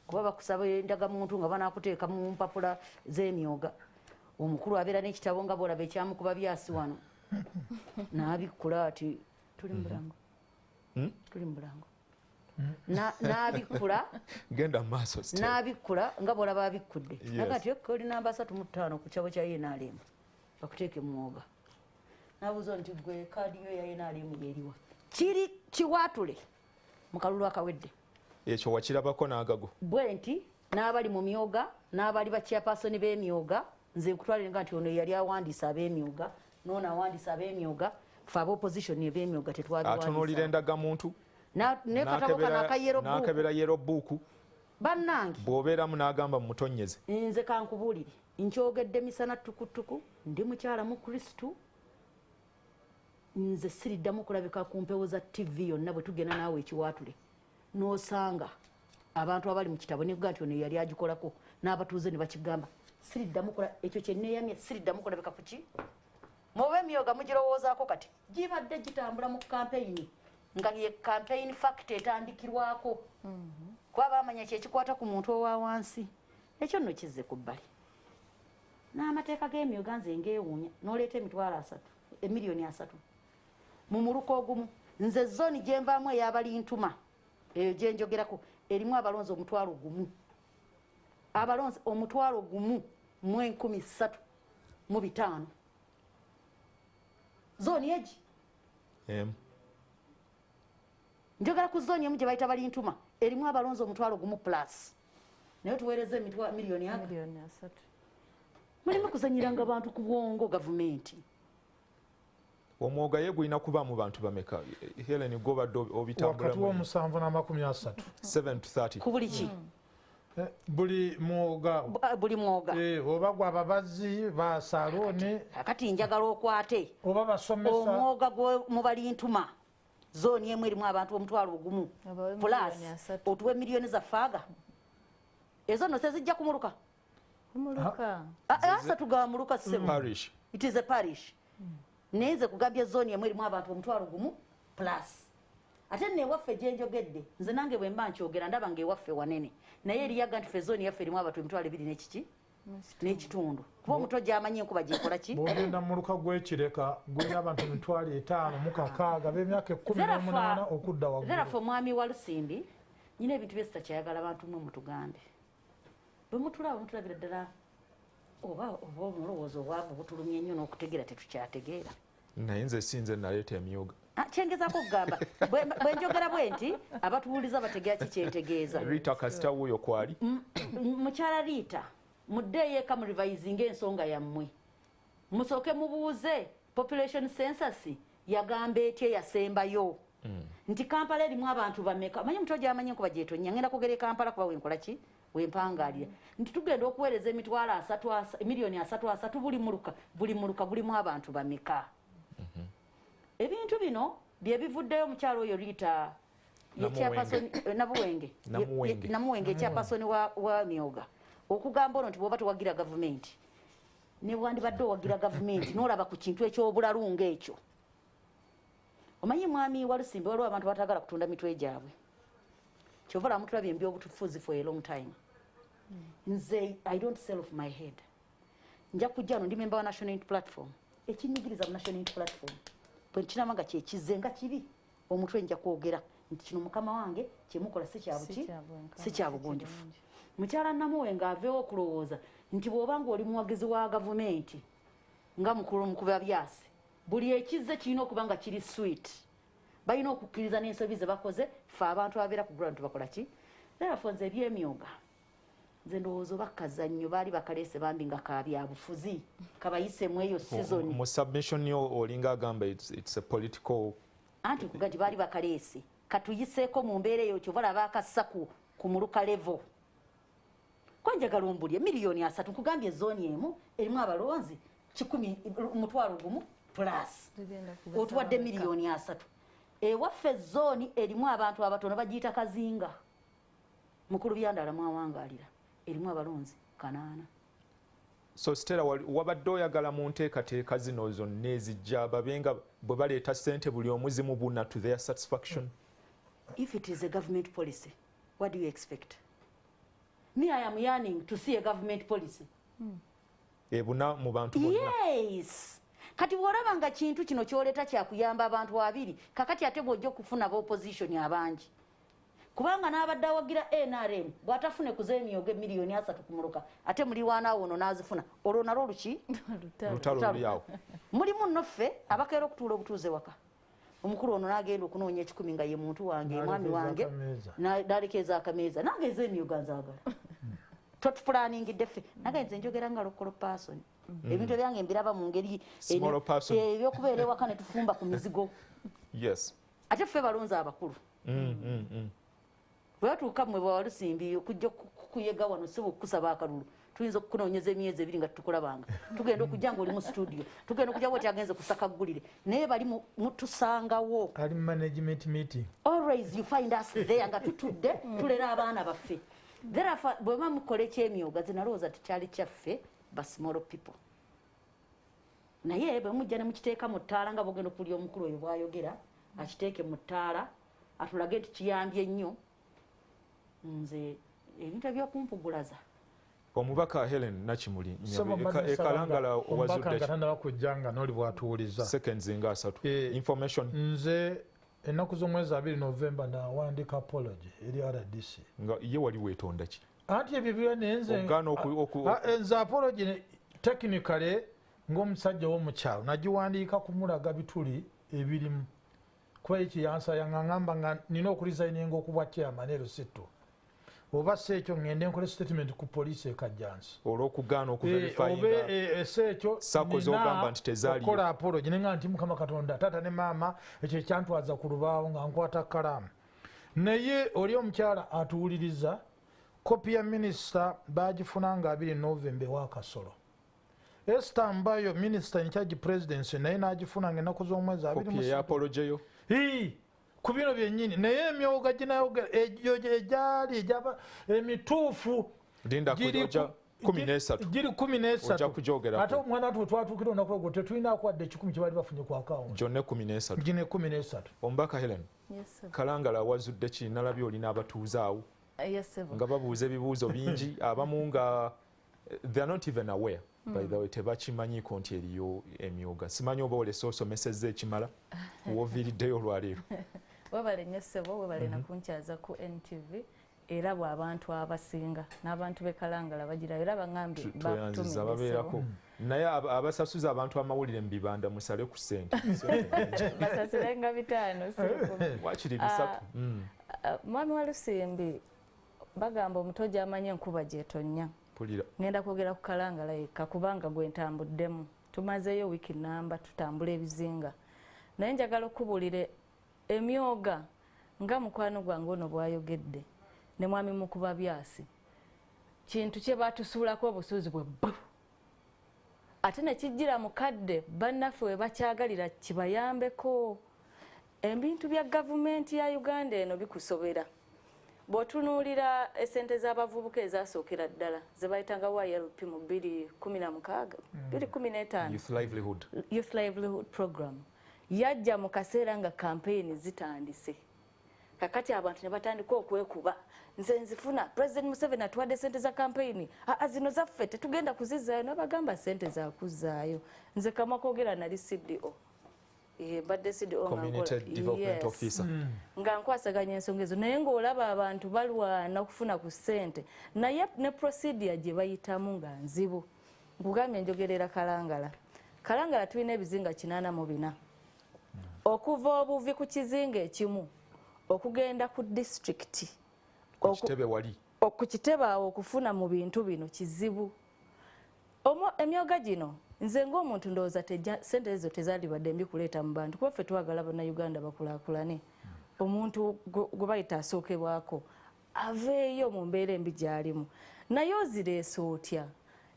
kuba bakusaba endagamuntu nga banaakuteeka mu mpapula z'emyooga omukulu abeera n'ekitabo nga bwolaba ekyamukuba byasi wano n'abikkula ati tuli mu bulango n'abikkula genda maaso n'abikkula nga bwolaba abikkudde naga ati kodi namba 35 ku kyabo kya NRM bakuteeke mu mwoga nabuuza nti gwe kaadi yo ya NRM yeriwa kiri kiwaatule mu kalulu akawedde ekyo wakirabako n'agago bwe nti n'abali mu myoga n'abali bakyapasoni b'emyoga nze nkutwalire nti ono yali awandiisa ab'emyoga n'ono awandiisa ab'emyoga fe ab'opposition eb'emyoga atunuulira endagamuntu n'akebera yero bbuuku bannange bw'obeeramu n'agamba mumutonyeze. nze kankubuulire nkyogedde misana tukutuku ndi mukyala mu kristu nze siriddamu kulabika ku mpewo za tv yonna bwe tugenda naawe ekiwaatule n'osanga abantu abali mu kitabo nevuga nti ono yali agikolako n'abatuuze ne bakigamba siriddamu ekyo kyenneeyamye siriddamu kulabika ku ki muba emyoga mugirowoozaako kati gibadde gitambula mu kampeyini nga ye campaign fact etandikirwako kuba bamanya kyekikwata ku muntu owa wansi ekyo nno kizze ku bbali n'amateeka g'emyoga nze ngeewuunya n'oleeta emiliyoni 3 mu muluka ogumu nze zooni gye nvaamu ey'abalintuma eyo gye njogerako erimu abalonzi 1,000 abalonzi 1,035 zooni egi njogera ku zooni emu gye bayita balintuma erimu abalonzi 1,000 plus naye tuweereza miliyoni 3 mulimu kuzanyiranga bantu ku bwongo gavumenti. Omwoga ye gulina kuba mu bantu bameka Helen gobadde obitambulamu wakati wa 7 na 7 to 30 ku buli ki buli mwoga oba gwa ababazi ba saloni akati njagala okwate oba basomesa omwoga mu balintuma zooni emu erimu abantu 1,000 plus otuwe miliyoni za faaga ezo no sezijja kumuluka asa tugamuluka parish. It is a parish. Neze kugambye zooni emu erimu abantu 1,000 plus ate newaffe gye njogedde nze nange bwe mba nkyogera ndaba ng'ewaffe wanene naye eriyaga nti ffe zooni yaffe erimu abantu 2,200 n'ekiki n'ekitundu kuba omuto gy'amanyi enkuba gyekola ki bwogenda mu luka gw'ekireka gulina abantu 5,600 b'emyaka 18 okudda waggulu. Therefore omwami wa Lusimbi nyina ebintu bye sitakyayagala abantu mmwe mutugambe bwe mutulaba mutulabira ddala oba omulowoozo obwavu butulumye nnyo n'okutegeera tetukyategeera naye nze sinze naleeta emyoga kyengezaako okugamba bwe njogera bwe nti abatuwuliza bategeera kikyentegeeza. Rita kasita wuuyo kwali mukyala Rita muddeeyo eka mu revisinga ensonga yammwe musooke mubuuze population census yagamba etya yasembayo nti Kampala erimu abantu bameka manyi muto gy'amanyi enkuba gyetonya ngenda kwogera Kampala kuba wenkola ki wempangaalira nti tugenda okuweereza miliyoni 3 buli muluka gulimu abantu bameka. Ebintu bino bye bivuddeyo omukyalo oyo Rita Namuwenge ekyapasoni wa myoga okugamba ono nti bw'oba tewagira gavumenti ne bwandibadde owagira gavumenti n'olaba ku kintu eky'obulalu ng'ekyo. Omanyi mwami wa Lusimbi waliwo abantu batagala kutunda mitwe gyabwe kyova la mutulabye ebyobufuzi for a long time. Nze I don't sell off my head. Nja kujja no ndi member wa National Unity Platform ekinyigiriza mu National Unity Platform bwe kinama nga kyekizenga kibi omutwe nja kwogera nti kino mukama wange kyemukola si kya bugunjufu. Mukyala Namuwenge aveewo okulowooza nti bw'obanga oli muwagizi wa gavumenti nga mukulu mukuba byasi buli ekizze kirina okuba nga kiri sweet balina okukkiriza n'ensobi ze bakoze fe abantu abeera ku ground bakola ki therefore nze ebyemyoga nze ndowooza oba kazannyo baali bakaleese bambi nga kabyabufuzi kabayisemu eyo season mu submission yo olinga agamba it's a political anti kuga nti baali bakaleese katuyiseeko mu mbeera eyo kyo balaba akassa ku muluka level ko njagala ombulye miliyoni 3 nkugambye zooni emu erimu abalonzi 1,000 plus otuwadde miliyoni 3 ewaffe zooni erimu abantu abatono bagiyita kazinga mukulu byandala mwawangaalira erimu abalonzi 8. So Stella wabadde oyagala mu nteekateeka zino zonna ezijja babenga bwe baleeta ssente buli omuzimu buna to their satisfaction? If it is a government policy, what do you expect? Me, I am yearning to see a government policy. Ebuna mu bantu bonna. Yes. Kati bw'olaba nga kintu kino kyoleta kyakuyamba abantu 2 kakati ate bw'ojja okufuna opposition abangi kubanga n'abadde awagira NRM bw'atafune kuzeemyoga miliyoni 3 kumuluka ate mulirwanaawo ono n'azifuna olwo nalwo luki lutalo lyawo mulimu nnoffe abakeera okutuula obutuuze waka omukulu ono n'agenda okunoonya 10 nga ye muntu wange mwami wange n'alekeeza akameeza nange emyooga nzaagala totuplaningidde ffe nange nze njogera nga lokolo person ebintu ebyange mbiraba mu ngeri ebyokubeera ewaka ne tufumba ku mizigo ate ffe balonzi abakulu bwe batuuka mmwe bwawalusimbi okujja kukuyega wano si bwekusaba akalulu tuyinza okukunoonyeza emyezi 2 nga tukulabanga tugenda okujja nga oli mu studio tugenda okujja bwoti agenze kusaka ggulire naye bali mutusangawo ali management meeting always you find us there nga tutudde tulera abaana baffe therefore bwe mukola ekyemyooga zinalowooza tekyali kyaffe ba small people naye bwe mujja ne mukiteeka mu ttaala nga bwogenda okulya omukulu oyo bwayogera akiteeke mu ttaala atulage nti kiyambye nnyo nze ebintu ebyokumpugulaza omubaka Helen Nakimuli ekalangala owazudde nga kujjanga noli bwatuuliza seconds nga 3 information nze ennaku z'omwezi 2 November nawandika apology eri RDC nga ye wali weetonda ki anti ebyo byonenze nze apology technically ng'omusajja w'omukyalo nagiwandiika kumulaga bituli ebirimu kuba ekiyansa yaŋŋamba nga nina okulisigninga okubwa chairman Rusito oba si ekyo ngende nkole statement ku poliisi ekajjansi olw'okugaana okuverifyinga sako z'ogamba nti tezaaliyo okukola apology nenga nti Mukama Katonda taata ne maama ekyo ekyantwaza ku lubaawo nga nkwata kalaamu naye oli omukyala atuwuliriza kopi ya minisita baagifuna nga 2 November ewaakasolo Esther Mbayo minisita in charge presidency naye n'agifuna nga ennaku z'omwezi 2 kopi ya apology yo ku bino byennyini naye emyooga ginayogera egyo egyali emituufu giri 13 ate omwana ati wetwatuukira olunaku olwo tetulina kwadde 10 kye baali bafunye ku akawunti gyonna 13 gine 13 omubaka Helen kalangala wazudde ki nalabye olina abatuuze awo nga babuuza ebibuuzo bingi abamu nga they are not even aware by the way tebakimanyiko nti eriyo emyooga simanyi oba olese osomesezza ekimala woviiriddeyo olwaleero webale nnyo ssebo webale nakunkyaza ku NTV era bw'abantu abasinga n'abantu b'ekalangala bagirayo era baŋŋambye tweyanziza babeerako naye abasasuza abantu amawulire mu bibanda musale ku ssente basasirenga 5 wakiri 3 mwami wa Lusimbi bagamba omuto gy'amanyi enkuba gy'etonnya ngenda kwogera ku kalangala yekka kubanga gwe ntambuddemu tumazeeyo wiiki namba tutambula ebizinga naye njagala okubuulira emyooga nga mukwano gwange ono bwayogedde ne mwami mukuba byasi kintu kye batusuulako obusuuzi bwe bbu ate ne kijjira mukadde bannaffe we bakyagalira kibayambeko ebintu bya gavumenti ya Uganda eno bikusobera bw'otunuulira esente z'abavubuka ezasookera ddala ze bayitanga YLP mu 2015 Youth Livelihood Program yajja mu kaseera nga kampeyini zitandise kakati abantu ne batandika okwekuba nze nzifuna President Museveni atuwadde sente za kampeyini zino zaffe tetugenda kuzizaayo nabagamba sente zakuzaayo nze kamwa koogera nali CDO badde CDO Community Development Officer nga nkwasaganya ensonga ezo naye ng'olaba abantu balwana okufuna ku ssente naye ne procedure gye bayitamu nga nzibu nkugambye njogerera kalangala tulina ebizinga 84 okuva obuvi ku kizinga ekimu okugenda ku district okukitebe awo okufuna mu bintu bino kizibu emyooga gino nze ng'omuntu ndowooza sente ezo tezaalibadde mbi kuleeta mu bantu kuba ffe twagala bannayuganda bakulaakulane omuntu gwe bayita asookebwako aveeyo mu mbeera embi gy'alimu naye ozireese otya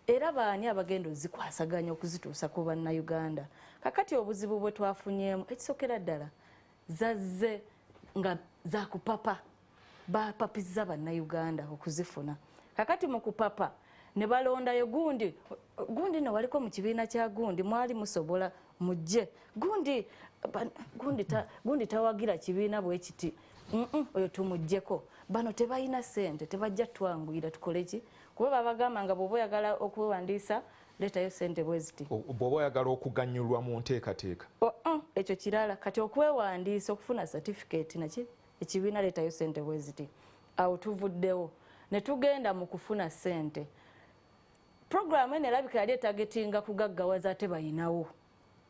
era baani abagenda ozikwasaganya okuzituusa ku bannayuganda kakati obuzibu bwe twafunyeemu ekisookera ddala zazze nga zakupapa bapapizza bannayuganda okuzifuna kakati mu kupapa ne balondayo gundi newaliko mu kibiina kya gundi mwali musobola mujje gundi tawagira kibiina bwe kiti oyo tumujjeko bano tebalina ssente tebajja twanguyira tukole ki kuba babagamba nga bw'oba oyagala okwewandiisa leetayo ssente bwe ziti bw'oba oyagala okuganyulwa mu nteekateeka ekyo kirala kati okwewandiisa okufuna certificate naki ekibiina leetayo ssente bwe ziti awo tuvuddewo ne tugenda mu kufuna ssente programu eno erabika yali etagetinga kugaggawaza ate bayinawo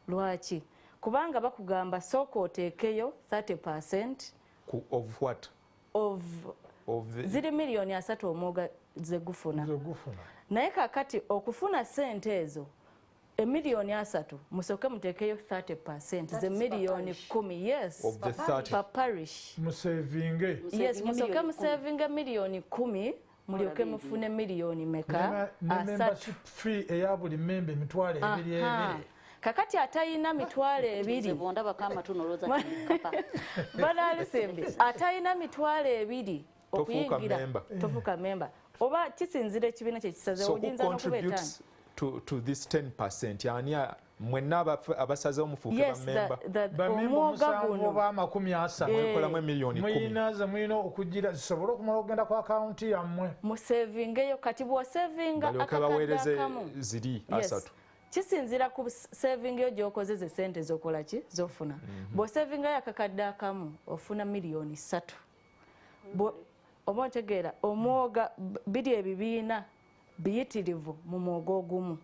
lwaki kubanga bakugamba sooka oteekeyo 30% of what? of ziri miliyoni 3 omwoga ze gufuna. Naye kakati okufuna sente ezo emiliyoni 3 musooke muteekeyo 30% ze miliyoni 10. Yes, of the 30 per parish musevinge. Yes, musooke musevinga miliyoni 10 mulyoke mufune miliyoni meka? Membership fee eya buli member mitwale 2 kakati atayina mitwale 2 balalisembe atayina mitwale 2 okuyingira tofuka member oba kisinzira ekibiina kyekisaze oyinza n'okubeetana to this 10% yani mwenna abasazewo mufuuke omwoga guno mwekolamu emiliyoni 10 muyina okugira zisobole okumala okugenda ku akawunti yammwe musevingeyo kati bw'osevinga baweereze ziri 3 kisinzira ku sevingeyo gy'okozeze sente zokola ki zofuna bw'osevingayo akakadde akamu ofuna miliyoni 3 oba ontegeera omwoga biri ebibiina biyitirivu mu mwoga ogumu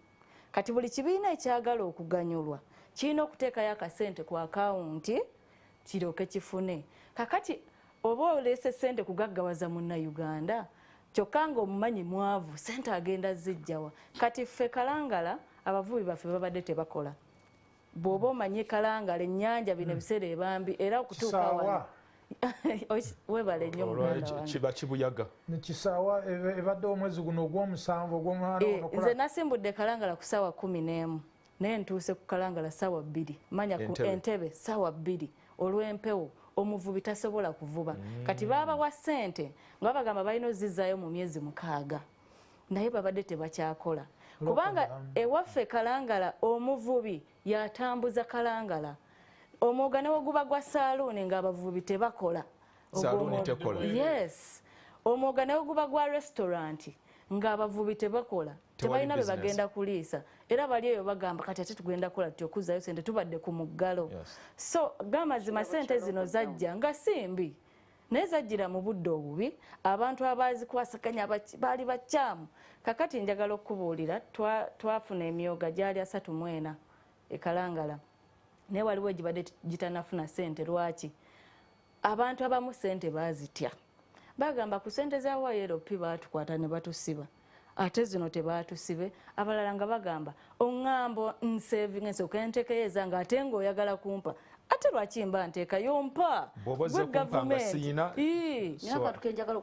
kati buli kibiina ekyagala okuganyulwa kirina okuteekayo akasente ku akawunti kiryoke kifune kakati oba oleese sente kugaggawaza munnayuganda kyokka nga omumanyi mwavu sente agenda zijjawa kati ffe kalangala abavubi baffe babadde tebakola bw'oba omanyi kalangala ennyanja bino ebiseera ebambi era okutuuka wano webale nnyo kiba kibuyaga nekisaawa ebadde omwezi guno ogw'omusanvu ogw'omwana nze nasimbudde kalangala ku ssaawa 11 naye ntuuse ku kalangala ssaawa 2 manya ku entebe ssaawa 2 olw'empewo omuvubi tasobola kuvuba kati baabawa ssente nga babagamba balina ozizaayo mu myezi 6 naye babadde tebakyakola kubanga ewaffe kalangala omuvubi yatambuza kalangala omwoga ne guba gwa saaluuni ng'abavubi tebakola. Saaluuni tekola. Yes. Omwoga ne guba gwa restaurant ng'abavubi tebakola. Tebalina be bagenda kuliisa. Era bali eyo bagamba kati ate tugenda kola tuti okuzaayo sente tubadde ku muggalo. So gamazima sente zino zajja nga simbi. Naye zajjira mu budde obubi abantu abazikwasaganya baali bakyamu. Kakati njagala okubuulira twafuna emyooga gyali 34 ekalangala. Naye waliwo egibadde gitanafuna sente lwaki abantu abamu sente baazitya bagamba ku sente za YLP baatukwata ne batusiba ate zino tebaatusibe abalala nga bagamba oŋŋambo nsevinga nsooka nteekeyo nga ate ng'oyagala kumpa ate lwaki mba nteekayo mpa gwe gavumenti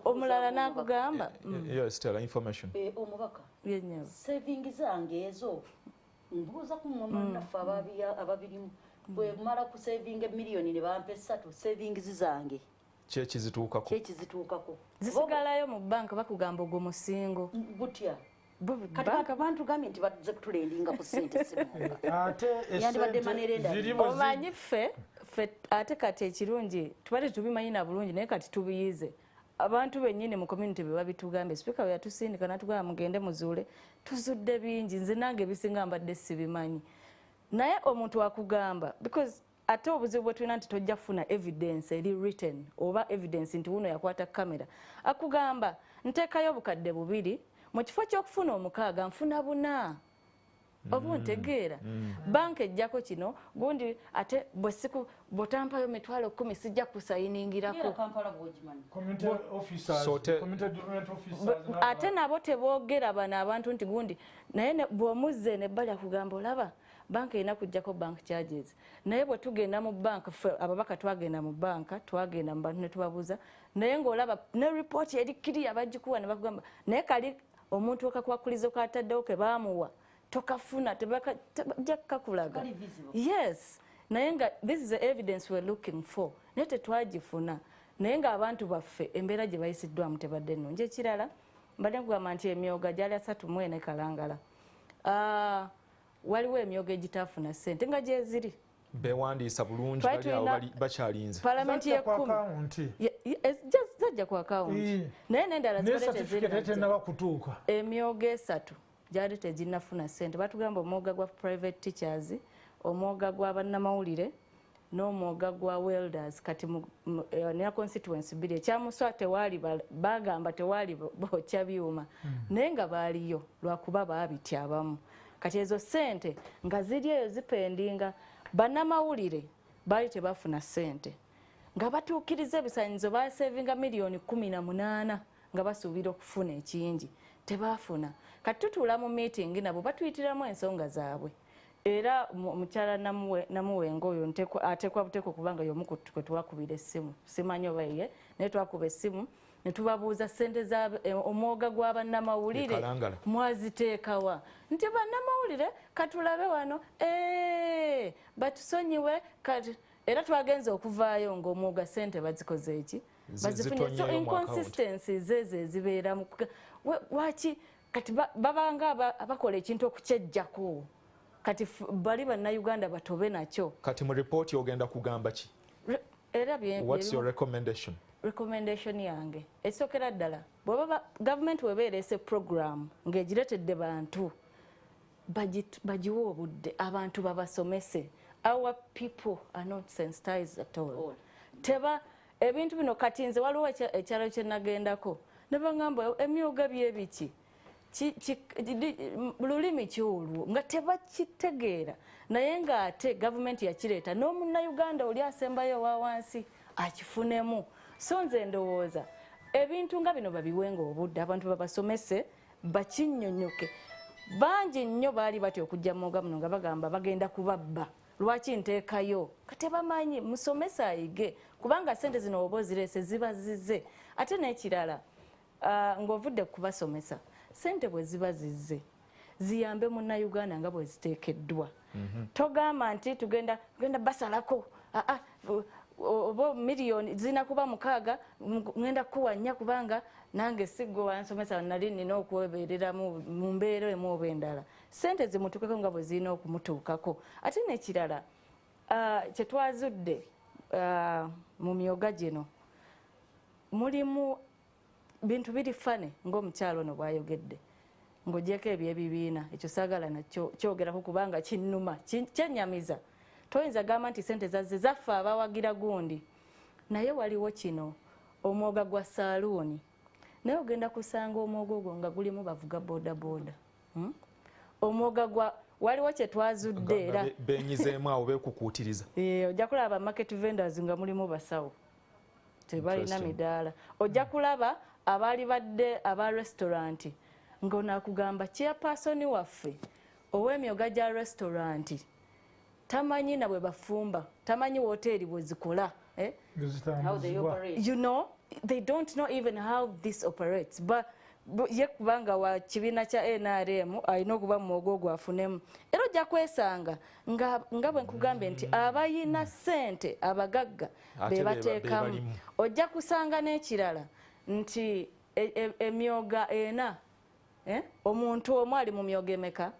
omulala n'akugamba omubaka sevingi zange ezo mbuuza ku mumannaffe ababirimu bwe mala ku sevinga miliyoni ne bampa 3 savings zange kyekizituukako zisigalayo mu banka bakugamba ogwo musingo gutya kati abantu gambye nti bazze kutulendinga ku sente yandibadde manerenda omanyi ffe ate kati ekirungi tubadde tubimanyi na bulungi naye kati tubiyize abantu bennyini mu community be babitugambe sipiika bwe yatusindika natugamba mugende muzuule tuzudde bingi nze nange bisinga mbadde sibimanyi naye omuntu akugamba because ate obuzibu bwe tulina nti tojja kufuna evidence eri written oba evidence nti wuno yakwata kamera akugamba nteekayo obukadde 2 mu kifo ky'okufuna 6 nfuna 4 oba ntegeera banka ejjako kino gundi ate bw'otampayo mitwalo 10 sijja kusayiningirako ate nabo teboogera bano abantu nti gundi naye bw'omuzze nebbali akugamba olaba banka erina kujjako bank charges naye bwe tugenda mu banka ababaka twagenda mu banka twagenda mu bantu ne tubabuuza naye ng'olaba ne ripooti eri kiriya bagikuwa ne bakugamba naye kali omuntu okakwakuliza okataddewo ke baamuwa tokafuna tebajja kukakulaga yes naye nga this is the evidence we're looking for naye tetwagifuna naye ng'abantu baffe embeera gye bayisiddwamu tebadde ennungi ekirala mbadde nkugamba nti emyooga gyali 34 kalangala waliwo emyooga egitaafuna ssente nga gyeziri bewandiisa bulungi bakyalinze palamenti zajja ku akawunti naye nendala kutuuka emyooga 3 gyali teginnafuna ssente batugamba omwoga gwa private teachers omwoga gwa bannamawulire n'omwoga gwa welders kati ne constituency 2 ekyamuswa tewaali bagamba tewaali bokya byuma naye nga baaliyo lwakuba baabitya abamu kati ezo ssente nga ziri eyo zipendinga bannamawulire baali tebafuna ssente nga batuukiriza ebisaanyizo basevinga miliyoni 18 nga basuubira okufuna ekingi tebafuna kati tutuula mu meeting nabo batuyitiramu ensonga zaabwe era omukyala namuwenga oyo ateekwa buteeko kubanga y'omu kwe twakubira essimu simanyi oba ye naye twakuba essimu ne tubabuuza ssente za omwoga gw'abannamawulire mwaziteekawa nti bannamawulire katulabe wano batusonyiwe kati era twagenza okuvaayo ng'omwoga ssente bazikoze eki bazifunye so inconsistencies ezo ezibeeramu waki kati babanga abakola ekintu okukyejjako kati bali bannayuganda batobe nakyo kati mu ripooti ogenda kugamba ki era what's your recommendation yange ekisookera ddala bwebaba gavumenti weba ereese program ng'egiretedde bantu bagiwe obudde abantu babasomese our people are not sensitized at all teba ebintu bino kati nze waliwo ekyalo kye nagendako ne baŋŋamba emyooga byebiki lulimi kiwulwo nga tebakitegeera naye ng'ate gavumenti yakireeta n'omunnayuganda oli asembayo owa wansi akifunemu so nze ndowooza ebintu nga bino babiwenga obudde abantu babasomese bakinnyonnyoke bangi nnyo baali batya okujja mwoga muno nga bagamba bagenda kubabba lwaki nteekayo katebamanyi musomese ayige kubanga ssente zino oba ozireese ziba zizze ate n'ekirala ng'ovudde kubasomesa ssente bwe ziba zizze ziyambe munnayuganda nga bwe ziteekeddwa togamba nti tugenda basalako oba miliyoni zina kuba 6 ngenda kuwa 4 kubanga nange sigwe wansomesa nali nina okweberera mu mbeera emu oba endala ssente zimutukeko nga bwe zirina okumutuukako ate n'ekirala kyetwazudde mu myoga gino mulimu bintu biri fane ng'omukyalo ono bwayogedde ng'ogyeko ebyebibiina ekyo saagala nakyo kyogerako kubanga kinnuma kyennyamiza toyinza gamba nti ssente zazze zaffe abawagira gundi naye waliwo kino omwoga gwa saaluuni naye ogenda kusanga omwoga ogwo nga gulimu bavuga boodabooda omwoga gwa waliwo kyetwazudde era benyizeemu awo beekukuutiriza ojja kulaba market vendors nga mulimu basawo tebalina midaala ojja kulaba abaali badde aba restaurant ng'onaakugamba chairpersoni waffe ow'emyoga gya restaurant tamanyi na bwe bafumba tamanyi woteeri bwe zikola how they operate. You know, they don't know even how this operates but ye kubanga wa kibiina kya NRM alina okuba mu mwogo ogwo afunemu era ojja kwesanga nga bwe nkugambe nti abayina ssente abagagga be bateekamu ojja kusanga n'ekirala nti emyoga ena omuntu omu ali mu myoga emeka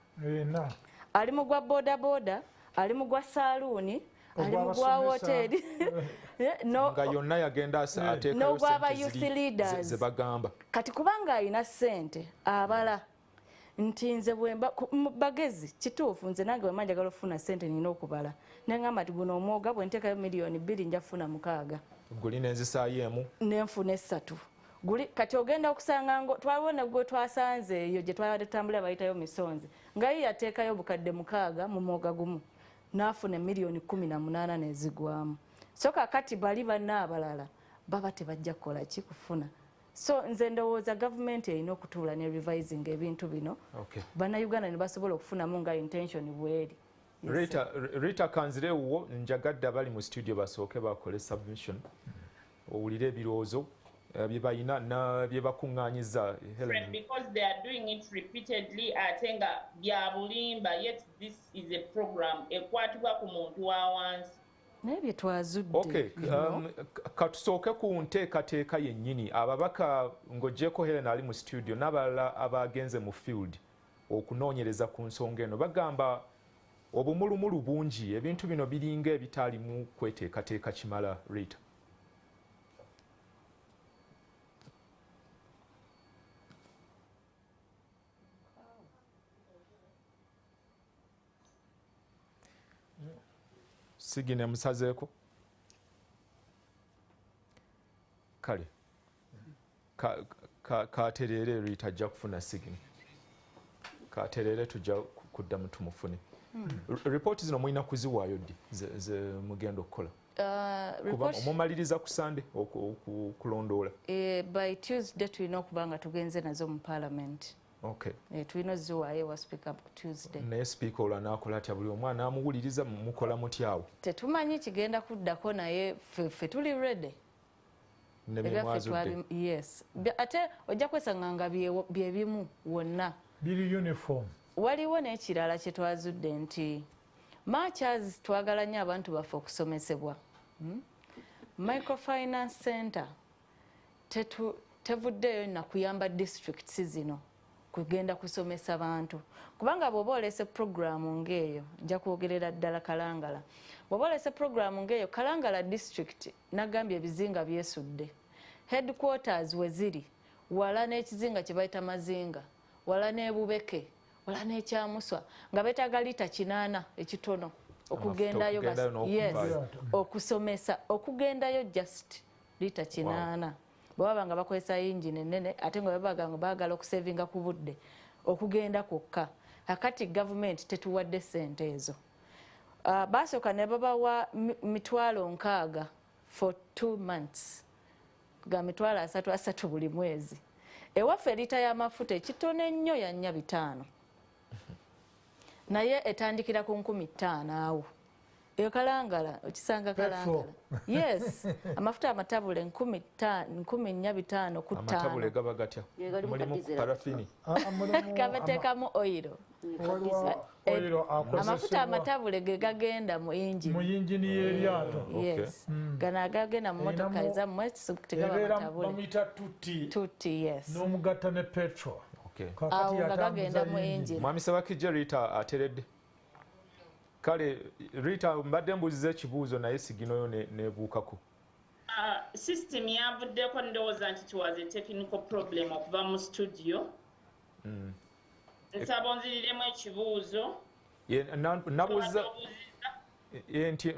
ali mu gwa boodabooda ali mu gwa saaluuni ali mu gwa woteeri nga yonna yagenda ateekayo ssente zebagamba kati kubanga alina ssente abala nti nze bwemba bagezi kituufu nze nange wema njagala okufuna ssente nina okubala neŋŋamba nti guno omwoga bwe nteekayo miliyoni 2 nja kufuna 6 guli nenzisaayo emu nenfuna 3 guli kati ogenda okusanga ngo twabona gwe twasanze eyo gye twabadde tutambula bayitayo misonzi nga ye yateekayo obukadde 6 mu mwoga gumu n'afuna miliyoni 18 nezigwamu so kakati bali banna abalala baba tebajja kukola ki kufuna so nze ndowooza gavumenti erina okutuula ne revising ebintu bino bannayuganda ne basobola okufunamu nga intention bweri Rita Kanzirewo njagadde abali mu studio basooke bakole submission owulire ebirowoozo bye balina bye bakuŋŋaanyiza because they are doing it repeatedly ate nga bya bulimba yet this is a program ekwatibwa ku muntu wa wansi naye bye twazudde okay katusooke ku nteekateeka yennyini ababaka ng'oggyeko Helen ali mu studio n'abalala abagenze mu field okunoonyereza ku nsonga eno bagamba obumulumulu bungi ebintu bino biringa ebitaalimu kweteekateeka kimala Rita sigine musazeeko kale katerere Rita ajja kufuna sigine katerere tujja kuddamu tumufune Report zino mulina kuziwaayo ddi ze mugenda okukola? Kuba mumaliriza ku Sunday okulondoola. By Tuesday tulina okuba nga tugenze nazo mu Parliament. Okay. Tulina oziwaayo wa speaker ku Tuesday. Naye speaker olwo anaakola atya buli omu anaamuwuliriza mukola mutya awo? Tetumanyi kigenda kuddako naye ffe tuli ready. Yes. Ate ojja kwesanga nga bye bimu wonna. Biri uniform. Waliwo n'ekirala kye twazudde nti Marchers twagala nnyo abantu baffe okusomesebwa. Microfinance Center tevuddeyo na kuyamba districts zino kugenda kusomesa bantu. Kubanga bw'oba olese programu ng'eyo, nja kwogerera ddala Kalangala. Bw'oba olese programu ng'eyo, Kalangala district nagambye ebizinga byesudde. Headquarters we ziri, wala n'ekizinga kye bayita Mazinga, wala n'Ebubeke, wala n'Ekyamuswa, nga beetaaga lita 8 ekitono okugendayo okusomesa, okugendayo just lita 8. Bw'abanga nga bakozesa yingini ennene ate nga baagala okusevinga ku budde okugenda kwokka. Kakati gavumenti tetuwadde ssente ezo. Baasooka ne babawa 60,000 for 2 months. Ga 30,000 buli mwezi. Ewaffe lita y'amafuta ekitono ennyo ya 400. Naye etandikira ku 15,000 awo. Eyo Kalangala okisanga Kalangala. Yes, amafuta amatabule 14,500 ku 5. Amatabule gaba gatya? Mulimu parafini. Gabateekamu oyiro. Amafuta amatabule ge gagenda mu yingini. Mu yingini y'eryato. Yes. Gano agagenda mu motoka ezammwe tegaba matabule. Bamuyita tutti, yes. N'omugatta ne petrol. Awo nga gagenda mu yingini. Mwami Sabakijja Rita ateredde. Kale Rita mbadde mbuuziza ekibuuzo naye siginoyo nebuukako. System yavuddeko ndowooza nti kiwaze technical problem okuva mu studio. Nsaba onziriremu ekibuuzo. Nabuuza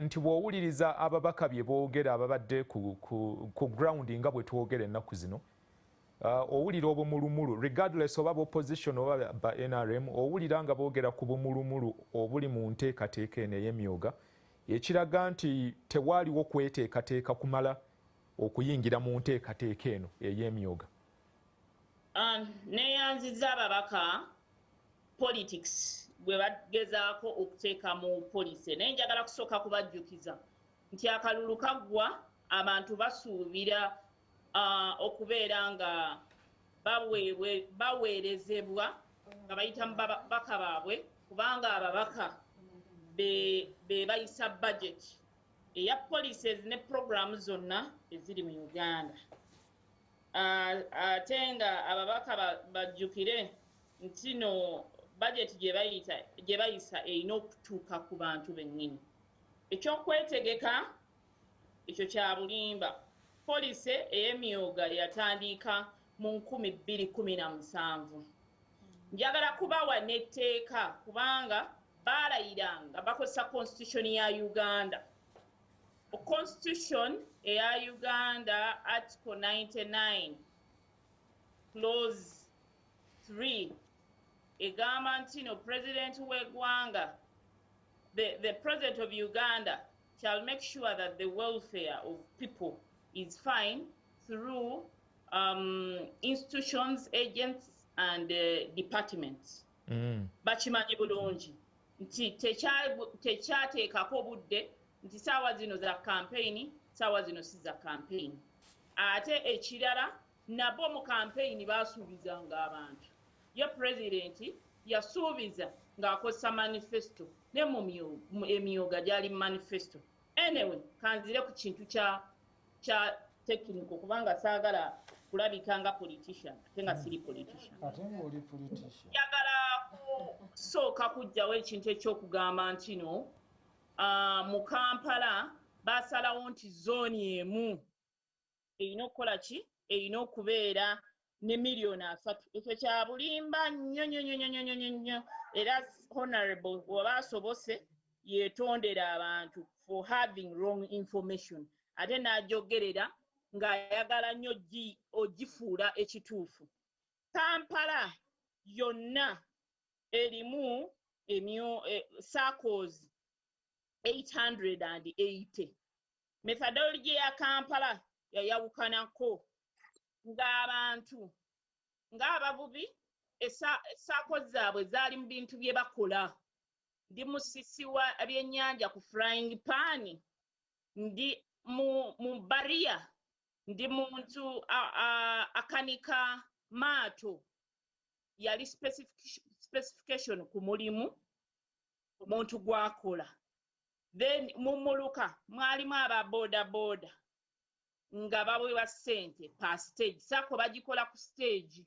nti bw'owuliriza ababaka bye boogera ababadde ku ground nga bwe twogera ennaku zino, owulira obumulumulu regardless oba opposition oba ba NRM, owulira nga boogera ku bumulumulu obuli mu nteekateeka eno ey'emyooga, ekiraga nti tewaaliwo kweteekateeka kumala okuyingira mu nteekateeka eno ey'emyooga. Neeyanziza ababaka politics bwe bagezaako okuteeka mu poliisi. Naye njagala kusooka kubajjukiza nti akalulu kaggwa, abantu basuubira okubeera nga baweerezebwa nga bayita mu babaka baabwe, kubanga ababaka be bayisa budget eya policies ne programu zonna eziri mu Uganda. Ate nga ababaka bajjukire nti no budget gye bayisa erina okutuuka ku bantu bennyini. Ekyokwetegeka ekyo kya bulimba. Poliisi ey'emyooga yatandika mu 2017. Njagala kubawa n'etteeka kubanga baalayiranga bakozesa constitution ya Uganda. Constitution eya Uganda article 99 clause 3 egamba nti no president w'eggwanga, the president of Uganda shall make sure that the welfare of people is fine through institutions, agents and departments. Bakimanyi bulungi nti tekyateekako budde nti saawa zino za campaign, saawa zino si za campaign. Ate ekirala nabo mu campaign baasuubizanga abantu. Ye president yasuubiza ng'akozesa manifesto ne mu emyooga gyali manifesto. Anyway, kanzire ku kintu kya technical kubanga saagala kulabika nga politician ate nga siri politician. Njagala kusooka kuggyawo ekintu ekyokugamba nti no mu Kampala baasalawo nti zooni emu erina okukola ki? Erina okubeera ne miliyoni 3. Ekyo kya bulimba nnyo. Era honorable bw'aba asobose yeetondera abantu for having wrong information. Ate n'ajogerera ng'ayagala nnyo ogifuula ekituufu. Kampala yonna erimu circles 880. Methodology ya Kampala yayawukanako ng'abantu ng'abavubi circles zaabwe zaali mu bintu bye bakola. Ndi musisiwa ebyennyanja ku frying pan, ndi mu barrier, ndi muntu akanika maato. Yali specification ku mulimu omuntu gwakola. Then mumuluka mwalimu aba boda nga baweebwa ssente pa stage. Sako bagikola ku stage.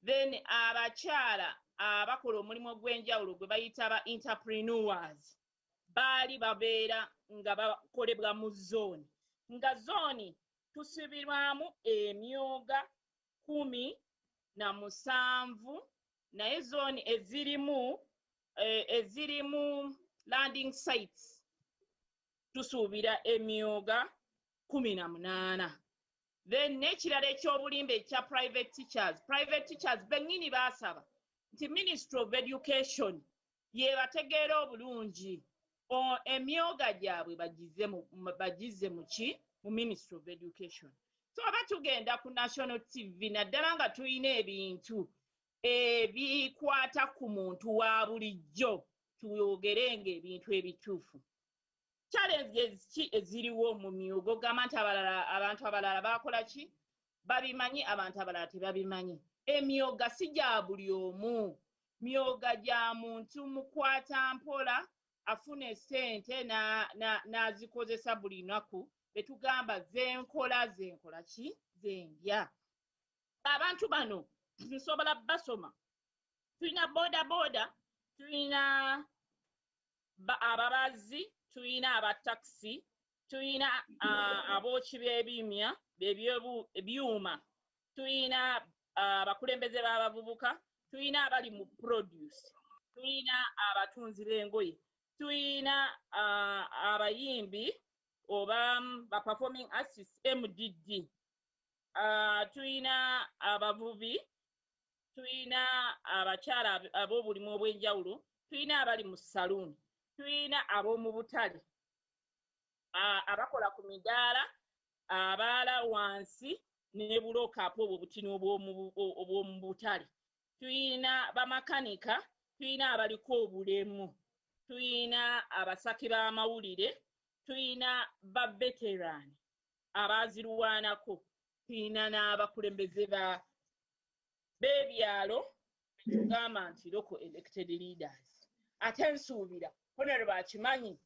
Then abakyala abakola omulimu gw'enjawulo gwe bayita aba entrepreneurs baali babeera nga bakolebwa mu zooni. Nga zooni tusibirwamu emyooga 17 naye zooni ezirimu landing sites tusuubira emyooga 18. Then n'ekirala ekyobulimba ekya private teachers bennyini baasaba nti Ministry of Education yebategeera obulungi emyooga gyabwe bagize mu Ministry of Education. So aba tugenda ku National TV naddala nga tulina ebintu ebikwata ku muntu wa bulijjo tuyogerenga ebintu ebituufu. Challenges ki eziriwo mu myogo gamba nti abantu abalala bakola ki babimanyi, abantu abalala tebabimanyi. Emyoga si gya buli omu, myoga gya muntu mukwata mpola afune ssente n'azikozesa buli lunaku betugamba zenkola ki zendya. Abantu bano nsobola basoma. Tulina boda, tulina ababazi, tulina abataxi, tulina abooki b'ebyuma, tulina abakulembeze b'abavubuka, tulina abali mu produce, tulina abatunzi b'engoye, tulina abayimbi oba ba performing artists MDD, tulina abavubi, tulina abakyala ab'obulimu obw'enjawulo, tulina abali mu saloon, tulina ab'omu butale, abakola ku midaala, abaala wansi ne bulookapu obwo butini obw'omu butale, tulina bamakanika, tulina abaliko obulemu, tulina abasaki b'amawulire, tulina ba veteran abazirwanako, tulina n'abakulembeze b'ebyalo tugamba nti local elected leaders. Ate nsuubira honorable akimanyi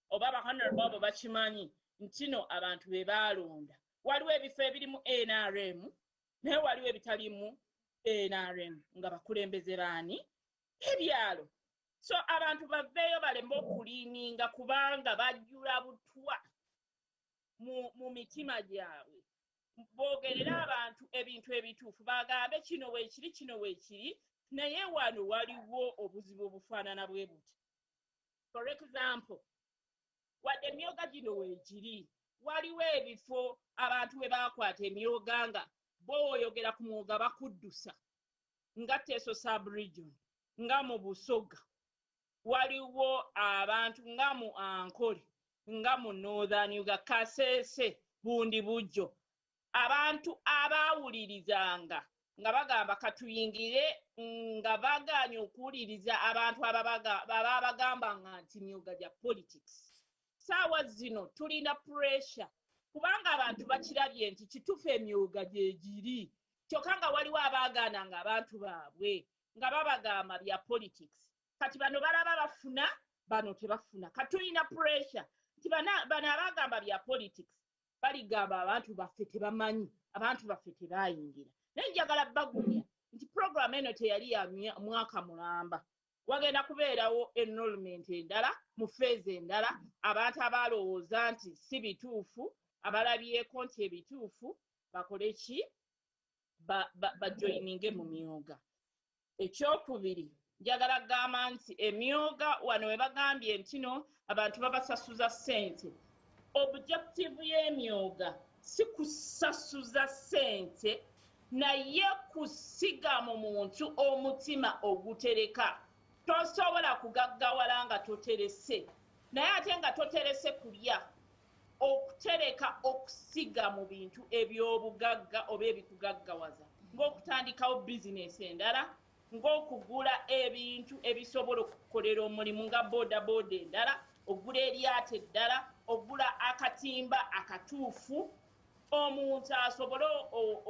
oba honorable abo bakimanyi nti no abantu be baalonda waliwo ebifo ebirimu NRM naye waliwo ebitalimu NRM nga bakulembeze baani ebyalo. So abantu baveeyo baleme okuliininga kubanga bajjula butwa mu mitima gyabwe. Boogerera abantu ebintu ebituufu bagambe kino weekiri naye wano waliwo obuzibu obufaanana bwe buti. For example, wadde emyoga gino weegiri waliwo ebifo abantu we baakwata emyoga nga booyogera ku mwoga bakuddusa nga Teso sub-region nga mu Busoga, waliwo abantu nga mu Ankole nga mu Northern Uganda, Kasese, Bundi Bujjo, abantu abaawulirizanga nga bagamba katuyingire nga bagaanye okuwuliriza abantu ababagamba nti myoga gya politics. Saawa zino tulina pressure kubanga abantu bakirabye nti kituufu emyoga gyegiri kyokka nga waliwo abaagaananga abantu baabwe nga babagamba bya politics. Kati bano balaba bafuna, bano tebafuna. Katulina pressure nti bano abagamba bya politics baligamba abantu baffe tebamanyi, abantu baffe tebayingira. Naye njagala bagunya nti program eno teyali ya mwaka mulamba. Wagenda kubeerawo enrollment endala mu phase endala, abantu abalowooza nti si bituufu, abalabyeko nti ebituufu bakole ki bajoyininge mu myoga. Ekyokubiri njagala kugamba nti emyoga wano we bagambye nti no abantu babasasuza ssente. Objective y'emyoga si kusasuza ssente naye kusiga mu muntu omutima ogutereka tosobola kugaggawala nga toterese naye ate nga toterese kulya okutereka okusiga mu bintu eby'obugagga oba ebikugaggawaza ng'okutandikawo bizinesi endala ng'okugula ebintu ebisobola okukolera omulimu nga boodabooda endala okugula eryato eddala okugula akatimba akatuufu omuntu asobole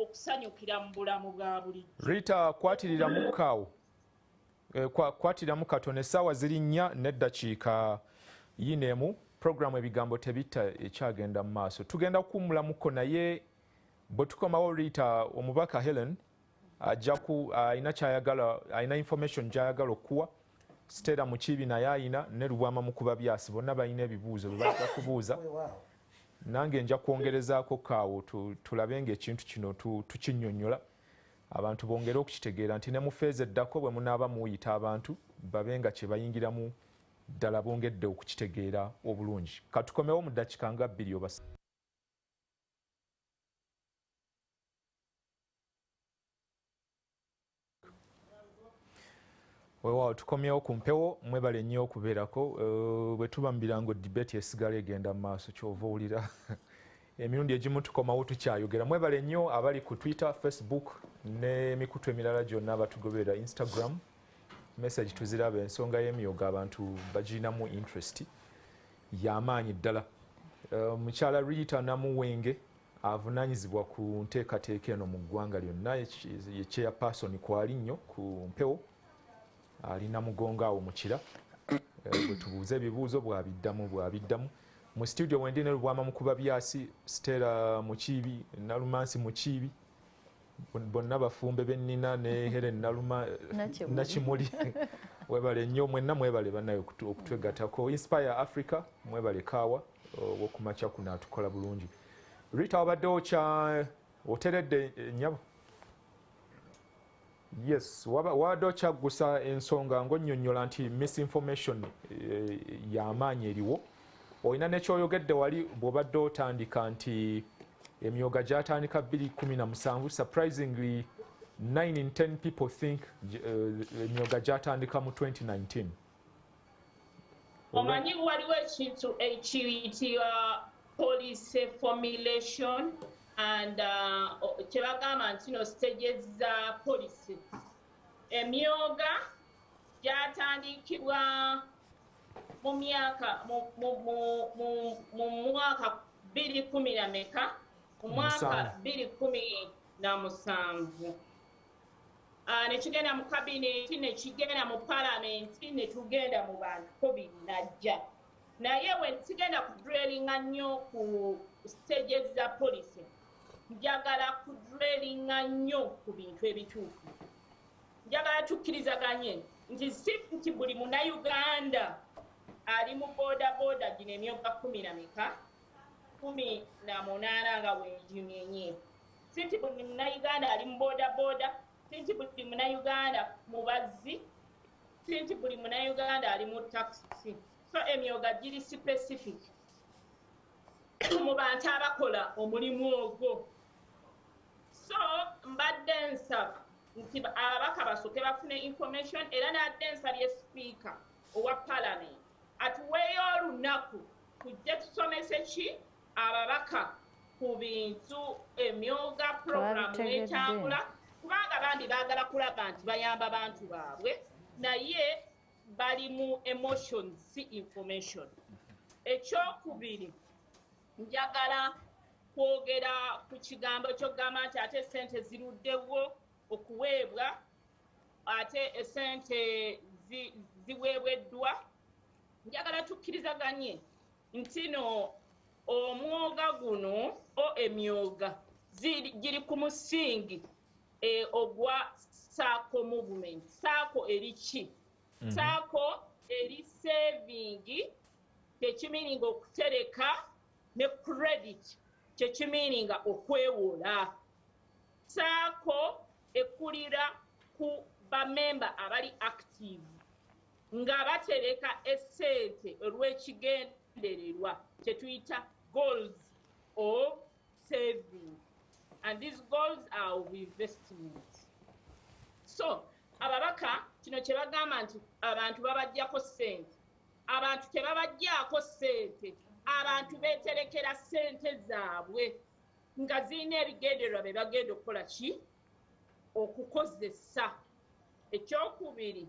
okusanyukira mu bulamu bwa bulijjo. Rita, kwatiriramu kaawo kwatiriramu katono essaawa ziri 4 n'eddakiika 4 programu ebigambo tebitta ekyagenda mu maaso tugenda kukuwummulamuko naye bwe tukomawo Rita omubaka Helen alina information gy'ayagala okuwa Stella Mukiibi naye ayina ne Lubwama Mukubabyasi bonna balina ebibuuzo bye bajja kubuuza nange nja kwongerezaako kaawo tulabe ng'ekintu kino tukinnyonnyola abantu bongere okukitegeera nti ne mu feeza eddako bwe munaaba muyita abantu babe nga kye bayingiramu ddala bongedde okukitegeera obulungi katukomewo mu ddakiika nga 2 oba weewaawo tukomyewo ku mpewo mwebale nnyo okubeerako bwe tuba mu birango debate esigala egenda mu maaso kyova owulira emirundi egimu tukomawo tukyayogera mwebale nnyo abali ku Twitter, Facebook n'emikutu emirala gyonna abatugoberera Instagram message tuziraba ensonga y'emyooga abantu bagirinamu interest y'amaanyi ddala mukyala Rita Namuwenge avunaanyizibwa ku nteekateeka eno mu ggwanga lyonna ye chairperson kwali nnyo ku mpewo alina mugongo awo mukira bwe tubuuza ebibuuzo bwabiddamu mu studio wendi ne Lubwama Mukubabyasi Stella Mukiibi Nalumansi Mukiibi bonna bafumbe bennina ne Helen Nakimuli webale nnyo mwenna mwebale bannayo okutwegatako Inspire Africa mwebale kaawa okumakya kuno atukola bulungi Rita wabadde oteredde nnyabo yes wabadde okyagusa ensonga ng'onnyonnyola nti misinformation y'amaanyi eriwo olina nekyoyogedde wali bw'obadde otandika nti emyooga gyatandika 2017 surprisingly 9 in 10 people think emyooga gyatandika mu 2019 omanyi waliwo ekintu ekiyitibwa policy formulation and kyebagamba nti no stages za policy emyooga gyatandikibwa mu myaka mu mwaka 2010 mu mwaka 2017 nekigenda mu kabineti nekigenda mu palamenti netugenda mu bantu ko binajja naye we sigenda kudrelinga nnyo ku stages za policy njagala kudrelinga nnyo ku bintu ebituufu njagala tukkirizaganye nti si nti buli munnayuganda ali mu boodabooda gino emyooga 18 nga wenjinyenye si nti buli munnayuganda ali mu boodabooda si nti buli munnayuganda mubazzi si nti buli munnayuganda ali mu taxi so emyooga giri specific mu bantu abakola omulimu ogwo so mbadde nsaba nti ababaka basooke bafune information era nadde nsabye speaker owa parliament atuweeyo olunaku tujje tusomese ki ababaka ku bintu emyooga programu etambula kubanga bandi baagala kulaba nti bayamba bantu baabwe naye bali mu emotions si information ekyokubiri njagala kwogera ku kigambo ky'okugamba nti ate sente ziruddewo okuweebwa ate esente ziweebweddwa njagala tukkirizaganye nti no omwoga guno emyooga giri ku musingi ogwa saako movement saako eri ki saako eri saving kyekimiringa okutereka ne credit kyekimiringa okwewola saako ekulira ku bamemba abali active nga batereka essente olw'ekigendererwa kyetuyita goals of saving and these goals are of investment so ababaka kino kye bagamba nti abantu babajjako ssente. Abantu tebabajjaako ssente, abantu beeterekera ssente zaabwe nga zirina ebigendererwa bye bagenda okukola ki okukozesa. Ekyokubiri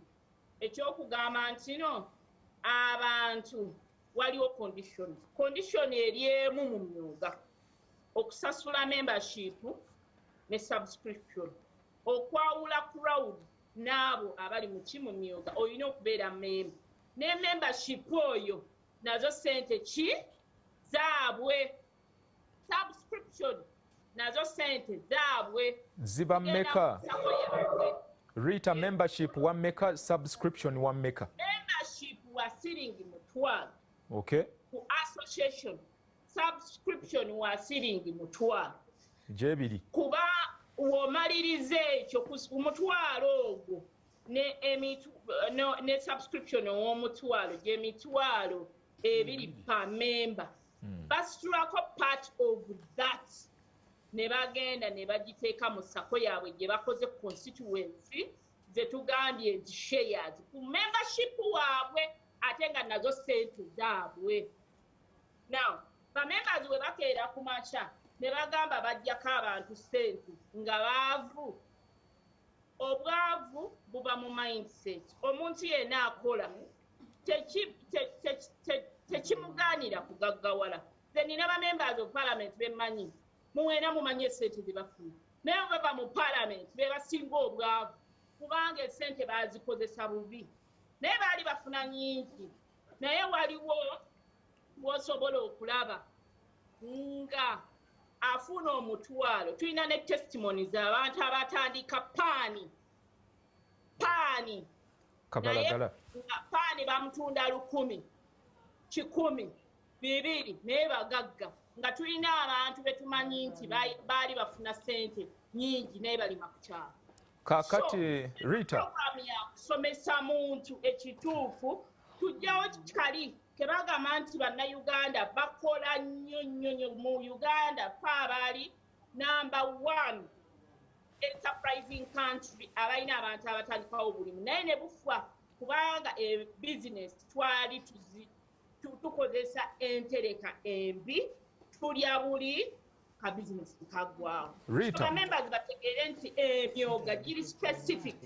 ekyokugamba nti no abantu waliwo condition eri emu mu myuga okusasula membership ne subscription. Okwawula crowd n'abo abali mu ki mu myuga olina okubeera member. Ne membership oyo nazo sente ki zaabwe. Subscription nazo sente zaabwe. Ziba mmeka? Rita, membership wa mmeka, subscription wa mmeka? Membership wa siringi mutwalo. Okay. Ku association subscription wa siringi mutwalo. Jebiri. Kuba womalirize ekyo ku mutwalo ogwo ne subscription ow'omutwalo gy'emitwalo ebiri per member. Basitulako part of that ne bagenda ne bagiteeka mu sako yaabwe gye bakoze constituency ze tugambye nti shares ku membership waabwe ate nga nazo ssente zaabwe. Now bamembers bwe bakeera ku makya ne bagamba bajjako abantu ssente nga baavu. Obwavu buba mu mindset. Omuntu yenna akola tekimugaanira kugaggawala. Nze nina bamembers of parliament bemmanyi muwena mumanye essente ze bafuna naye baba mu parliament be basinga obwavu kubanga essente bazikozesa bubi naye baali bafuna nyingi. Naye waliwo bw'osobola okulaba nga afuna omutwalo. Tulina ne testimonies abantu abatandika paani kabalagala paani bamutunda 1,000, 1,000, 200 naye bagagga. Nga tulina abantu betumanyi nti baali bafuna ssente nyingi naye balima ku kyalo. Kakati Rita, programu ya kusomesa muntu ekituufu tujjawo kikali kebagamba nti bannayuganda bakola nnyo mu Uganda fa abaali number 1 enterprising country abalina abantu abatandikawo bulimu naye ne bufa kubanga business twali tukozesa entereka embi tulya buli ka business kaggwawo. Rita, members bategeere nti emyooga giri specific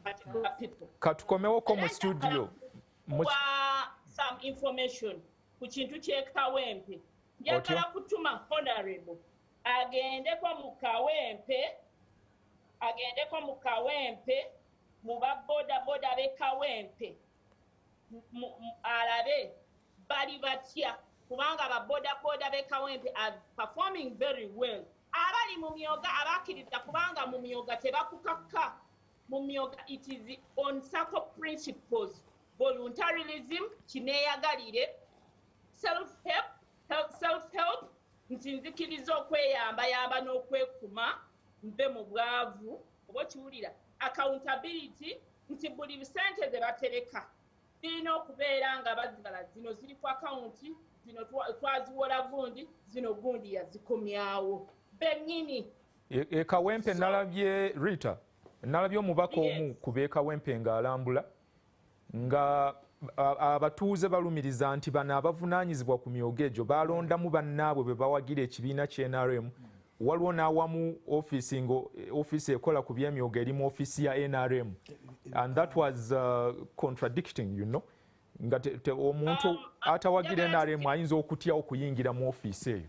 particular people. katukomewoko mu studio Some information ku kintu ky'ekawempe njagala kutuma honorable agendeko mu kawempe mu babodaboda b'ekawempe alabe bali batya kubanga babodaboda b'ekawempe are performing very well. Abali mu myoga abakkiriza kubanga mu myoga tebakukakka. Mu myoga it is on circle principles. Voluntarism kineeyagalire, self-help nti nzikiriza okweyambayamba n'okwekuma mbe mu bwavu oba okiwulira. Accountability nti buli ssente ze batereka zirina okubeera nga bazibala zino ziri ku akawunti zino twaziwola gundi zino gundi yazikomyawo bennyini. Ekawempe nalabye Rita, nalabye omubaka omu ku beekawempe ng'alambula nga abatuuze balumiriza nti bano abavunaanyizibwa ku myoga egyo balondamu bannaabwe bwe bawagira ekibiina ky'NRM. Waliwo n'awamu ofiisi ekola ku by'emyoga eri mu ofiisi ya NRM, and that was contradicting, you know, nga omuntu atawagira NRM ayinza okutyawo okuyingira mu ofiisi eyo.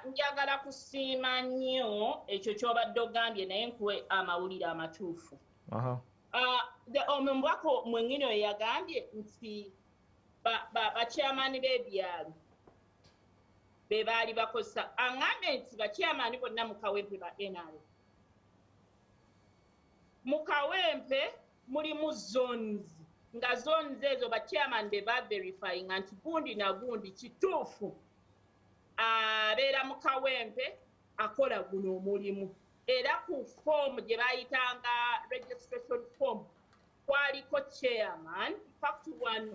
Njagala kusiima nnyo ekyo ky'obadde ogambye naye nkuwe amawulire amatuufu. Omubaka mwennyini oyo yagambye nti bakyamaani b'ebyalo be baali bakozesa. Aŋŋambye nti bakyamaani bonna mu kawempe ba NRM. Mu kawempe mulimu zones nga zones ezo bakyamaani be baverifyinga nti gundi na gundi kituufu abeera mu kawempe akola guno omulimu. Era ku form gye bayitanga registration form kwaliko chairman. Fact one,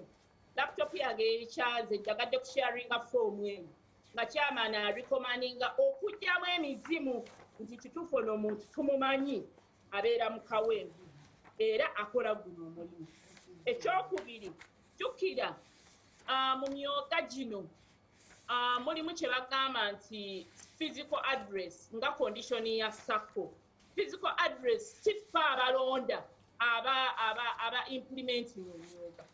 laptop yange erikyaze njagadde kusharinga form eno nga chairman arecommendinga okugyamu emizimu nti kituufu ono omuntu tumumanyi abeera mu kawempe. era akola guno omulimu. Ekyokubiri jjukira mu myooga gino mulimu kye bagamba nti physical address nga condition ya sako. Physical address kifa abalonda aba implementing emyooga.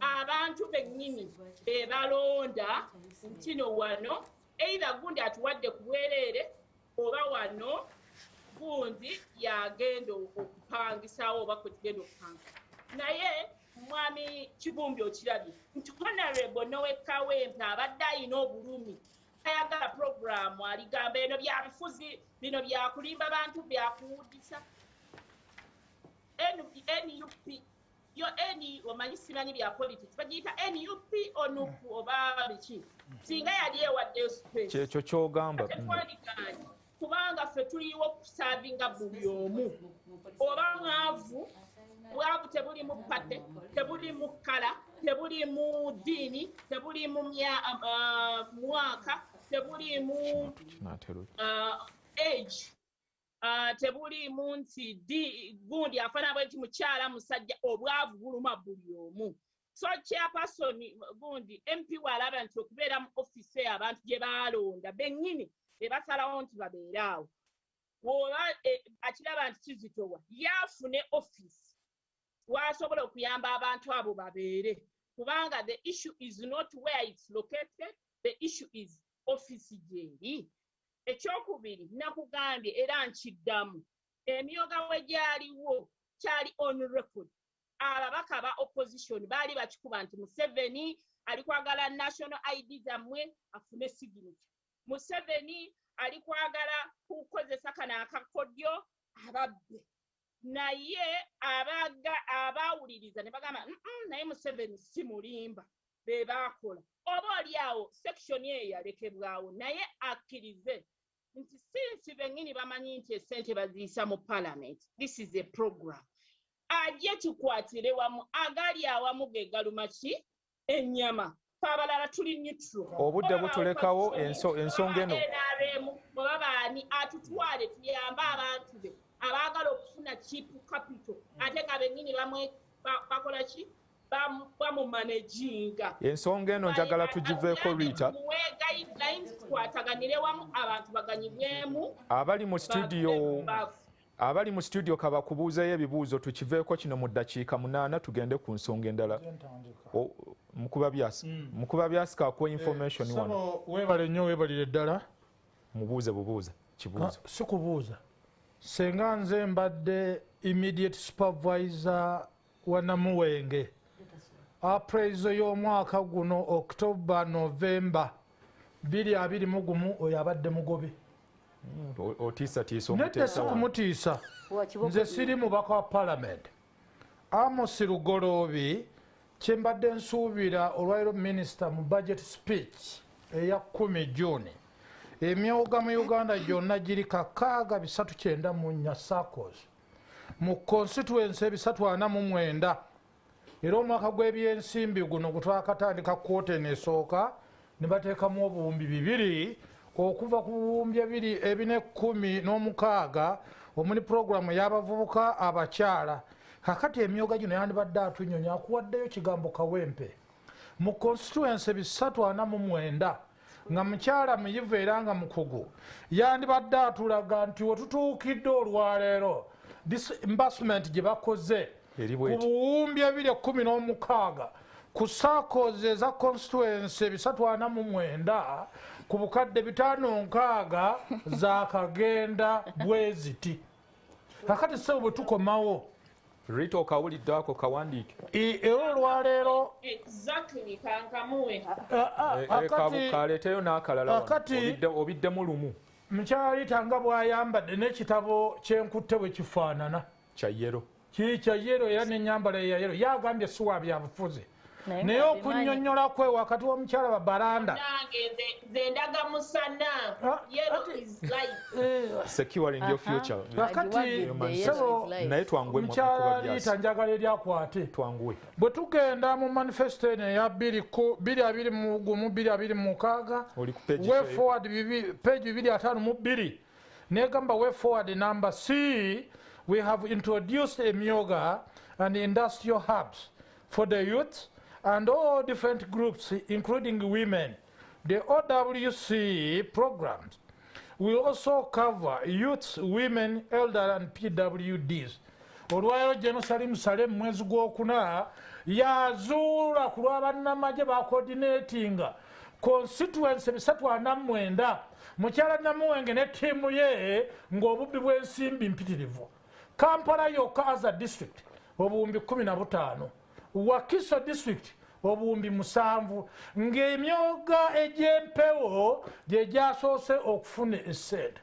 Abantu bennyini be balonda kino wano either gundi atuwadde ku bwereere oba wano gundi yagenda okupangisawo oba kwe tugenda okupangisa. Naye mwami Kibumbi okirabye nti Honorable Noe Kawempe abadde ayina obulumi ayagala programu aligamba eno bya bifuzi bino byakulimba bantu byakuwudisa NUP yo eni omanyi simanyi bya politics bagiyita NUP onupu oba biki singa yali ewaddeyo space kyekyo kyogamba kubanga ffe tuliwo okusavinga buli omu oba mwavu bwavu tebuli mu pate tebuli mu kala tebuli mu ddiini tebuli mu mwaka tebuli mu age tebuli mu nti gundi afana bwe nti mukyala musajja obwavu buluma buli omu. So chairperson gundi MP walaba nti okubeera mu office abantu gye baalonda bennyini basalawo nti babeeraawo woba akiraba nti kizitowa yaafune office wasobola okuyamba abantu abo babeere kubanga the issue is not where it's located, the issue is office gyeri. Ekyokubiri nakugambye era nkiddamu emyooga we gyaliwo kyali on record. Ababaka ba opposition baali bakikuba nti Museveni ali kwagala national ID zammwe afune signature. Museveni ali kwagala kukozesa kana akakodyo ababbe. Naye abawuliriza ne bagamba naye Museveni si mulimba be baakola. Oba oliawo section ye yalekebwawo naye akkirize nti sinsi bennyini bamanyi nti essente baziyisa mu parliament. This is a program. Ajje tukwatire wamu agali awamu ge galuma ki ennyama. Abalala tuli neutral. Obudde butulekawo ensonga eno. Oba baani atutwale tuyamba abantu be abaagala okufuna cheap capital ate nga bennyini bamwe bakola ki bamumanaginga. Ensonga eno njagala tugiveeko Rita. Twataganire wamu abantu baganyibwemu. Abali mu studio kabakubuuzeyo ebibuuzo tukiveeko kino mu ddakiika 8 tugende ku nsonga endala. Mukuba byasi kakuwa information wano. Weebale nnyo weebalire ddala. Mubuuze bubuuza kibuuzo. Si kubuuza. Senga nze mbadde immediate supervisor wa Namuwenge. Appraisal y'omwaka guno October November 2021 oyo abadde mugobe. Otiisa nedda si kumutiisa nze siri mubaka wa parliament. Amos Lugoloobi kye mbadde nsuubira olwairo minisita mu budget speech eya 10 June emyooga mu Uganda gyonna giri 694 SACCOs mu constituency 349 era omwaka gw'ebyensimbi guno gutwakatandika kwota enesooka ne bateekamu obuwumbi 2 okuva ku buwumbi 416 omuli puroguramu y'abavubuka abakyala. Kakati emyooga gino yandibadde atunyonya akuwaddeyo kigambo Kawempe mu constituency 349 nga mukyala muyivu era nga mukugu yandibadde atulaga nti wetutuukidde olwaleero disbursement gye bakoze ku buwumbi 216 ku SACCOs eza constituency 349 ku bukadde 560 zaakagenda bwe ziti. Kakati sebo bwe tukomawo Rita okawulidde ako kawandiike. Era olwaleero exactly kankamuwe. Kaleeteyo n'akalala obiddemu lumu. Mukyala Rita nga bw'ayambadde n'ekitabo kyenkutte bwe kifaanana. Kya yero. Kya yero era n'ennyambala ya yero. Yagambye si wa byabufuzi. Naye okunnyonnyola kwe wakati w'omukyala Babalanda. Nange nze ndaga musana. Yero is life. Securing your future. Kakati naye twangwe mukyala Rita njagala eryakwate. Twangwe. Bwe tugenda mu manifesto eno eya 2026 way forward page 252 negamba way forward number C we have introduced emyooga and industrial hubs for the youth and all different groups, including women. The OWC programs will also cover youths, women, elder and PWDs. Olwayo Jerusalem Salem mwezi gwokuna yazuula ku lw'abannamagye ba coordinatinga constituency 349 mukyala Namuwenge ne ttiimu ye ng'obubbi bw'ensimbi mpitirivu. Kampala yokka as a district obuwumbi 15, Wakiso district obuwumbi 7, ng'emyooga egy'empewo gye gyasoose okufuna essente.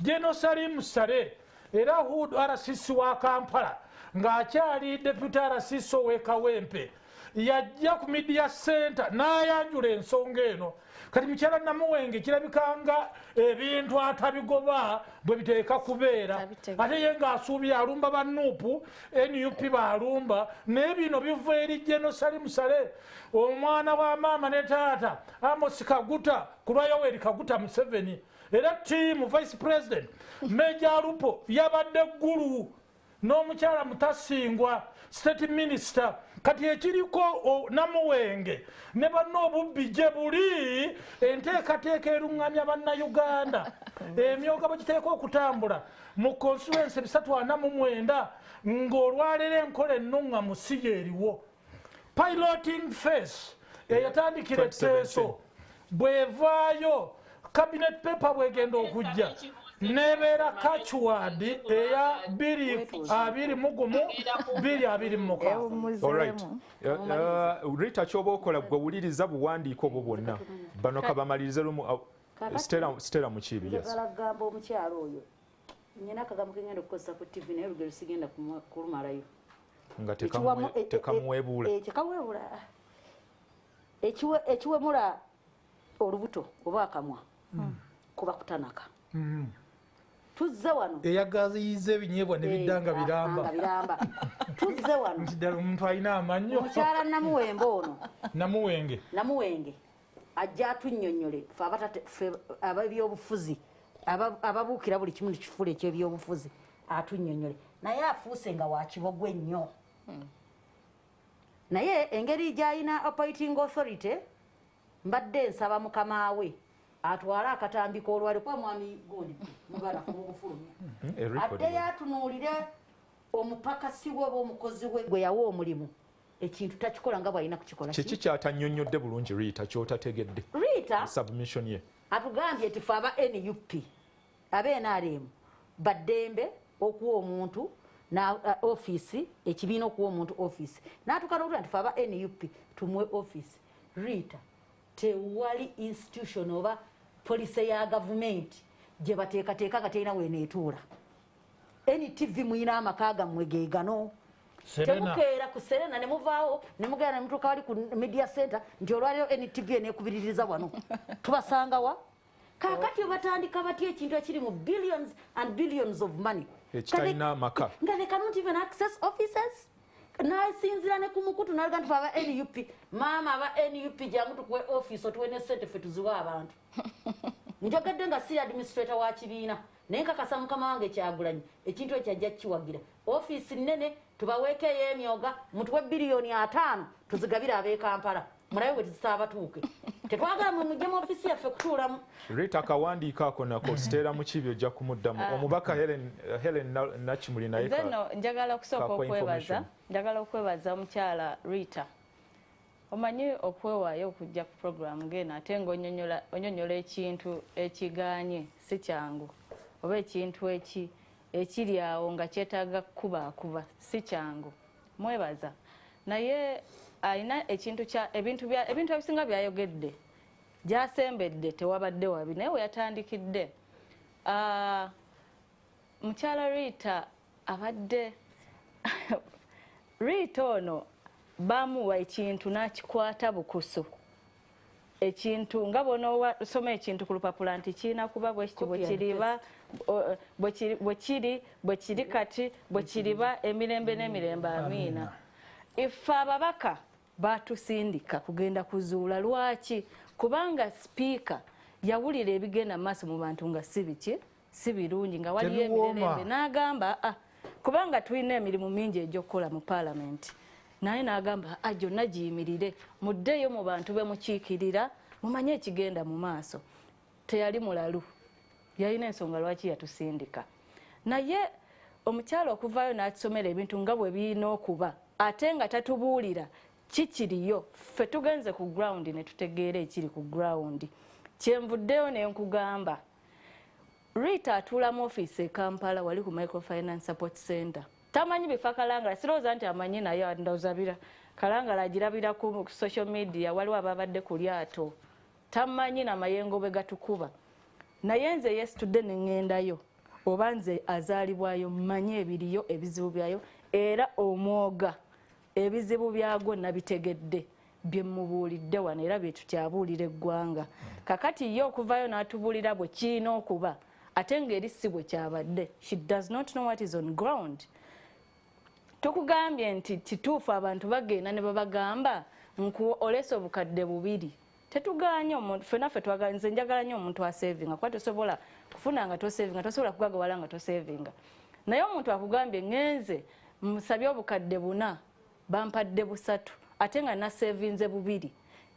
Jerusalem Salem era Hood RCC wa Kampala ng'akyali deputy RCC ow'Ekawempe yajja ku media center n'ayanjula ensonga eno. Kati mukyala Namuwenge kirabikanga ebintu atabigoba bwe biteeka kubeera ate ye ng'asuubira alumba bannuupu NUP baalumba naye bino biva eri Jerusalem Salem omwana wa maama ne taata Amos Kaguta ku lwa Yoweri Kaguta Museveni era ttiimu vice president Major Lupo yabadde eggulu n'omukyala Mutasingwa state minister. Kati ekiriko Namuwenge ne banno obubbi gye buli enteekateeka eruŋŋamya bannayuganda emyooga bwe giteeka okutambula mu constituency 349 ng'olwaleero enkola ennuŋŋamu si yeeriwo. Piloting phase eyatandikira etteeso bw'evaayo cabinet paper bw'egenda okujja nebeera catchword eya 2021-2026. Alright. Rita kyoba okola gwe wuliriza buwandiiko obwo bwonna bano kabamalirize lumu Stella Mukiibi. Yes. Gamba omukyalo oyo nyina akagambo kengenda okukozesa ku TV naye olugero sigenda kulumalayo nga tekamuwebuula ekiwemula olubuto oba akamwa kuba kutanaka. Tuzze wano eyagaziyiza ebinyeebwa ne biddanga biramba. Tuzze wano ddala omuntu alina amannyo. Mukyala Namuwenge ajja atunnyonnyole ffe ab'ebyobufuzi ababuukira buli kimu kifula eky'ebyobufuzi atunnyonnyole naye afuuse nga wa kibogwe nnyo. Naye engeri gy'alina operating authority mbadde nsaba mukama we atwala akatambi k'olwali kwa mwami gundi mugala kumugufulumya ate yatunuulire omupakasi we oba omukozi we gwe yawa omulimu ekintu takikola nga bw'alina kukikola. Kiki kyatannyonnyodde bulungi Rita kyotategedde? Rita submission ye atugambye ti ffe aba NUP NRM baddembe okuwa omuntu na office ekibiina okuwa omuntu office n'atukana nti ffe aba NUP tumuwe office. Rita tewali institution oba police ya government gye bateekateeka nga terina weeneetuula. NTV muyina amaka gammwe ge gano. Temukeera ku Serena ne muvaawo ne mugenda ne mutuuka wali ku media center nti olwaliro NTV eneekubiririza wano tubasanga wa? Kaakati batandika batya ekintu ekiri mu billions and billions of money ekitalina amaka nga they cannot even access offices. Nasinzira ne kumukutu nalaga nti aba NUP maama aba NUP jangu tukuwe office otuwe ne sente ffe tuziwa abantu. Njogedde nga si administrator wa kibiina naye nkakasa mukama wange Kyagulanyi ekintu ekyo ajja kiwagira office nnene tubaweekeyo emyooga mutuwe biliyoni 5 tuzigabire ab'e Kampala mulabe bwe tusaabatuuke tetwagala mujje mu office yaffe kutuulamu. Rita akawandiika ako nako Stella Mukiibi ojja kumuddamu. Omubaka Helen Nakimuli naye njagala okusooka okwebaza omukyala Rita. Omanyi okwewaayo okujja ku program ng'eno ate ng'onyonnyola ekintu ekiganye si kyangu oba ekintu ekiri awo nga kyetaaga kukuba si kyangu. Mwebaza naye alina ebintu ebisinga byayogedde gyasembedde tewabadde wabi naye we yatandikidde mukyala Rita abadde Rita ono bamuwa ekintu n'akikwata bukusu. Ekintu nga bw'onoosoma ekintu ku lupapula nti kirina kuba bwekiti bwe kiri kati bwe kiriba emirembe n'emirembe amiina. Ife ababaka batusindika kugenda kuzuula lwaki? Kubanga sipiika yawulira ebigenda maaso mu bantu nga si birungi nga waliyo emirembe n'agamba kubanga tulina emirimu mingi egy'okukola mu paalamenti. Naye n'agamba gyonna giyimirire muddeeyo mu bantu be mukiikirira mumanye ekigenda mu maaso. Teyali mulalu, yalina ensonga lwaki yatusindika. Naye omukyalo okuvaayo n'atusomera ebintu nga bwe birina okuba ate nga tatubuulira kikiriyo. Ffe tugenze ku ground ne tutegeera ekiri ku ground. Kyenvuddeyo ne nkugamba Rita atuula mu ofiisi e Kampala wali ku Microfinance Support Center. Tamanyi bifa Kalangala, sirowooza nti amanyi naye ndowooza Kalangala agirabira ku social media waliwo ababadde ku lyato. Tamanyi na mayengo bwe gatukuba. Naye nze yesterday ne ŋŋendayo oba nze azaalibwayo mmanyi ebiriyo ebizibu byayo era omwoga ebizibu byagwo nabitegedde bye mubuulidde wano era bye tukyabuulira eggwanga. Kakati ye okuvaayo n'atubuulira bwe kirina okuba ate ng'eri si bwe kyabadde. She does not know what is on ground. Tukugambye nti kituufu abantu bagenda ne babagamba olesa obukadde 2. Tetuganya omuntu ffenna ffe twagala nze njagala nnyo omuntu asevinga kuba tosobola kufuna nga tosevinga tosobola kugagawala nga tosevinga. Naye omuntu akugambye ngenze musabye obukadde 4 bampadde 3 ate nga nasevinze 2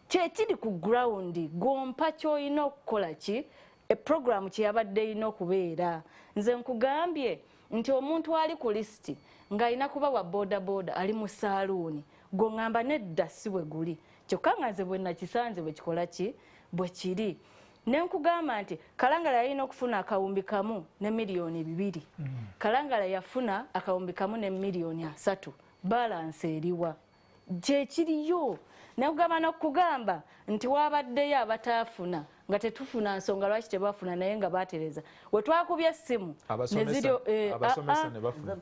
kyekiri ku ground gompa ky'olina okukola ki eprogramu kyeyabadde erina okubeera. Nze nkugambye nti omuntu ali ku lisiti ng'alina kuba wa bodaboda ali mu saaluuni gwoŋŋamba nedda si bwe guli. Kyokka nga nze bwe nakisanze bwe kikola ki bwe kiri. Ne nkugamba nti Kalangala yalina okufuna akawumbi kamu ne miliyoni 2. Kalangala yafuna akawumbi kamu ne miliyoni 3. Balansi eriwa gyekiriyo. Nekugamba n'okugamba nti wabaddeyo abataafuna nga tetufuna nsonga lwaki tebafuna naye nga batereza. We twakubye essimu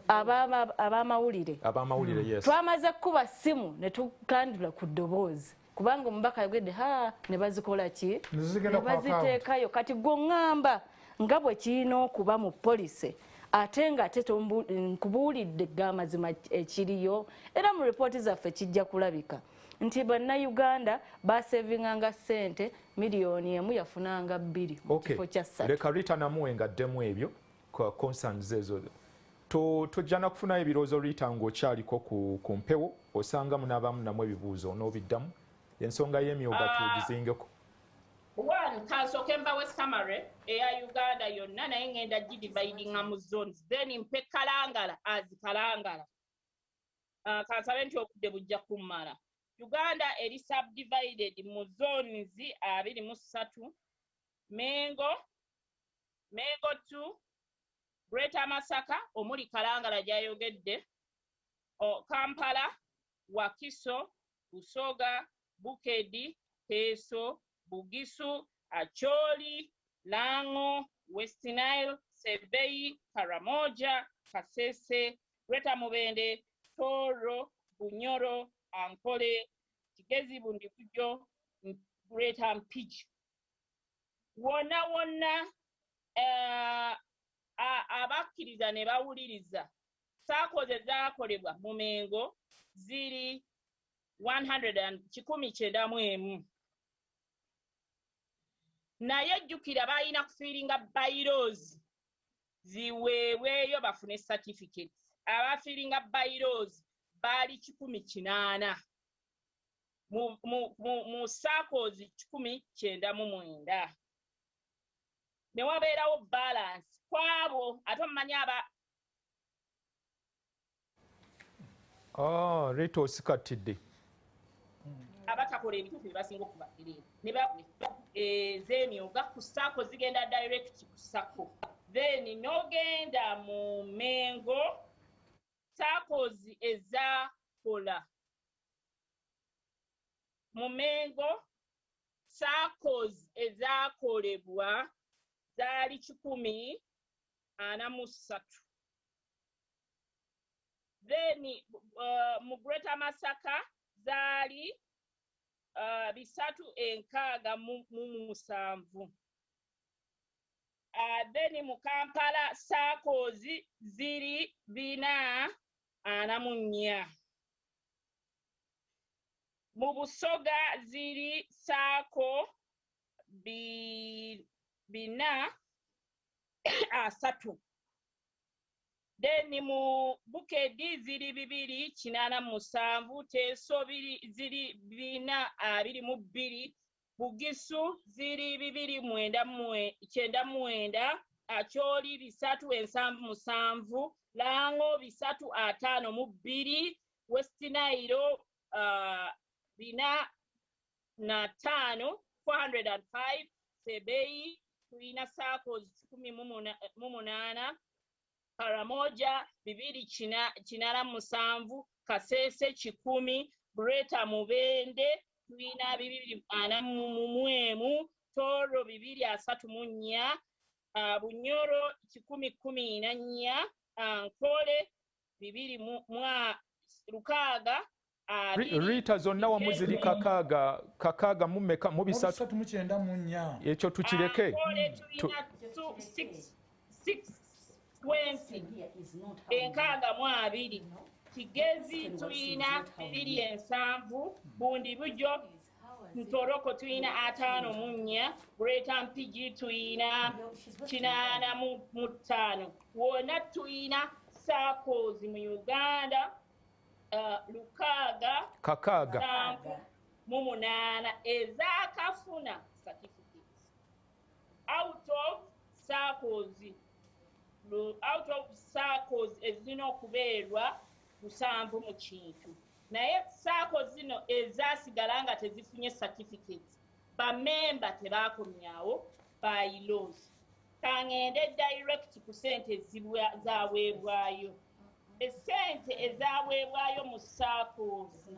ab'amawulire twamaze kuba ssimu ne tukandula ku ddoboozi kubanga omubaka yagedde ne bazikola ki ne baziteekayo. Kati gwoŋŋamba nga bwe kirina okuba mu polisi ate nga ate nkubuulidde amazima ekiriyo era mu ripooti zaffe kijja kulabika nti bannayuganda basevinganga ssente miliyoni 1 yafunanga 2 mu kifo kya 3. Leka Rita namuwe ngaddemu ebyo concerns ezo. Tojja na kufunayo ebirowoozo Rita ng'okyaliko ku mpewo osanga munaabamu namu ebibuuzo n'obiddamu ensonga y'emyooga tugizingeko. One, kasooke mbawe summary eya Uganda yonna naye ngenda gidividinga mu zones then mpe Kalangala azikalangala. Kansabe nti obudde bujja kummala. Uganda eri subdivided mu zones 23. Mengo 2, Greater Masaka omuli Kalangala gyayogedde, Kampala, Wakiso, Busoga, Bukedi, Teso, Bugisu, Acholi, Lango, West Nile, Sebei, Karamoja, Kasese, Greater Mubende, Toro, Bunyoro, Ankole, Kigezi Bundikujo, Greater Mpigi. Wonna abakkiriza ne bawuliriza saakoze zaakolebwa mu Mengo ziri 191. Naye jjukira balina kufiiringa bylaws ziweeweeyo bafune certificates. Abafiiringa bylaws baali 180 mu saakozi 199. Ne wabeerawo balance kwabo ate omumanyi Rita osikatidde abatakola ebituufu basinga okubakkiriza ne z'emyooga ku ssaako zigenda direct ku ssako then n'ogenda mu Mengo ssaakozi ezaakola mu Mengo ssaakozi ezaakolebwa zaali 143. Then mu Greater Masaka zaali 367. Then mu Kampala ssaakozi ziri 404. Mu Busoga ziri ssaako 403. Then mu Bukedi ziri 287, Teso ziri 422, Bugisu ziri 299, Acholi 377, Lango 352, West Nile 405, Sebei tulina SACCOs 18, Karamoja 287, Kasese 10, Breta Mubende tulina 241, Toro 234, Bunyoro 114, Nkole 216. Rita zonna wamu ziri kakaaga mumeka mu 394 ekyo tukireke. Tulina 620, enkaaga mu 2, Kigezi tulina 207, Bundi Bujo Ntoroko tulina 54, Breta Mpigi tulina 85. Wonna tulina SACCOs mu Uganda kakaaga mu 8 ezakafuna certificates out of SACCOs ezina okubeerwa 7 mu kintu, naye SACCOs zino ezasigala nga tezifunye certificates bamemba tebaakomyawo bylaws. Kangende direct ku ssente zaweebwayo. Essente ezaweebwayo mu SACCOs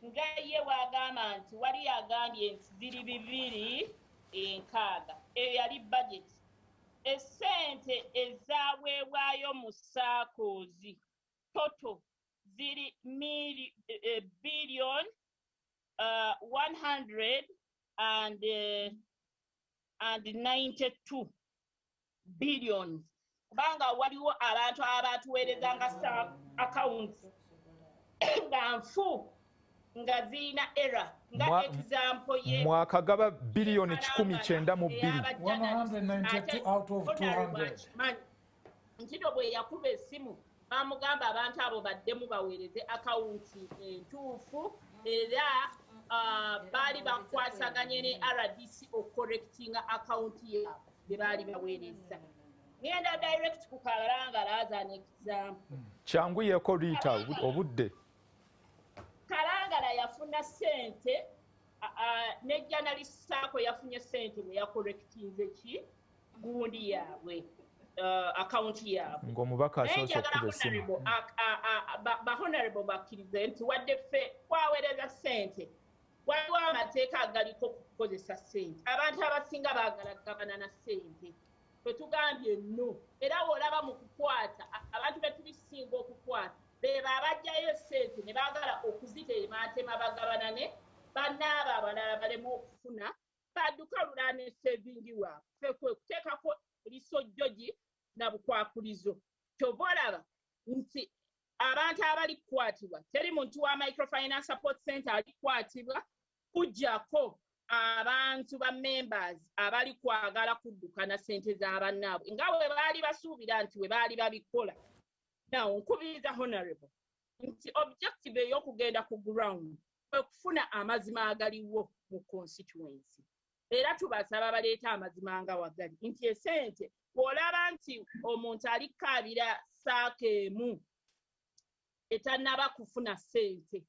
nga ye bw'agamba nti wali agambye nti ziri 260, eyo yali budget. Essente ezaweebwayo mu SACCOs total ziri billion 192 billions. Kubanga waliwo abantu abatuweerezanga accounts nga nfu nga zirina error nga example ye mwakagaba biliyoni 192, 192 out of 200. Nkito bwe yakuba essimu bamugamba abantu abo baddemu baweereze akawunti entuufu era baali bakwasaganye ne RDC okucorrectinga akawunti yaabwe gye baali baweereza. Ngenda direct ku Kalangala as an example. Kyanguyeko Rita obudde. Kalangala yafuna ssente ne journalist SACCO yafunye ssente bwe yacorrectinze ki gundi yaabwe account yaabwe. Ng'omubaka asoose okuba essimu. Ba honorable bakkirize nti wadde ffe twaweereza ssente waliwo amateeka agaliko okukozesa ssente. Abantu abasinga baagala kugabana na ssente. Twetugambye no, era olaba mu kukwata abantu betubisinga okukwata beba abajjayo ssente ne baagala okuziteematema bagabana ne bannaabo abalala balemu okufuna badduka lula ne savingi waabwe kuteekako lisojjogi na bukwakulizo. Kyova olaba nti abantu abali kukwatibwa teri muntu wa microfinance support center alikwatibwa kujjako abantu ba members abali kwagala kuddukana ssente z'abannaabwe nga bwe baali basuubira nti we baali babikola. Now nkubiriza honorable nti objective ey'okugenda ku ground kwe kufuna amazima agaliwo mu constituency, era tubasaba baleeta amazima nga wagali nti essente bw'olaba nti omuntu alikaabira SACCO emu etannaba kufuna ssente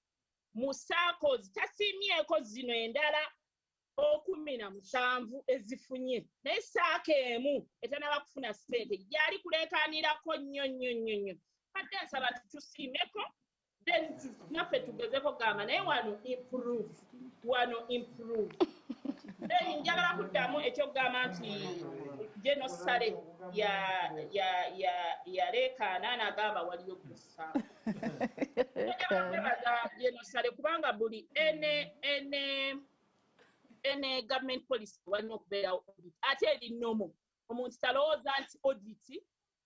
mu SACCOs tasimyeko zino endala 17 ezifunye naye SACCO emu etannaba kufuna ssente gyali kuleekaanirako nnyo. Kadde nsaba tusiimeko then naffe tugezeko gamba naye wano improve. Then njagala kuddamu ekyokugamba nti genosale yaleekaana n'agamba waliyo gusa. Njagala kwebaza genosale kubanga buli ene government policy walina okubeerawo audit ate eri nomo. Omuntu talowooza nti audit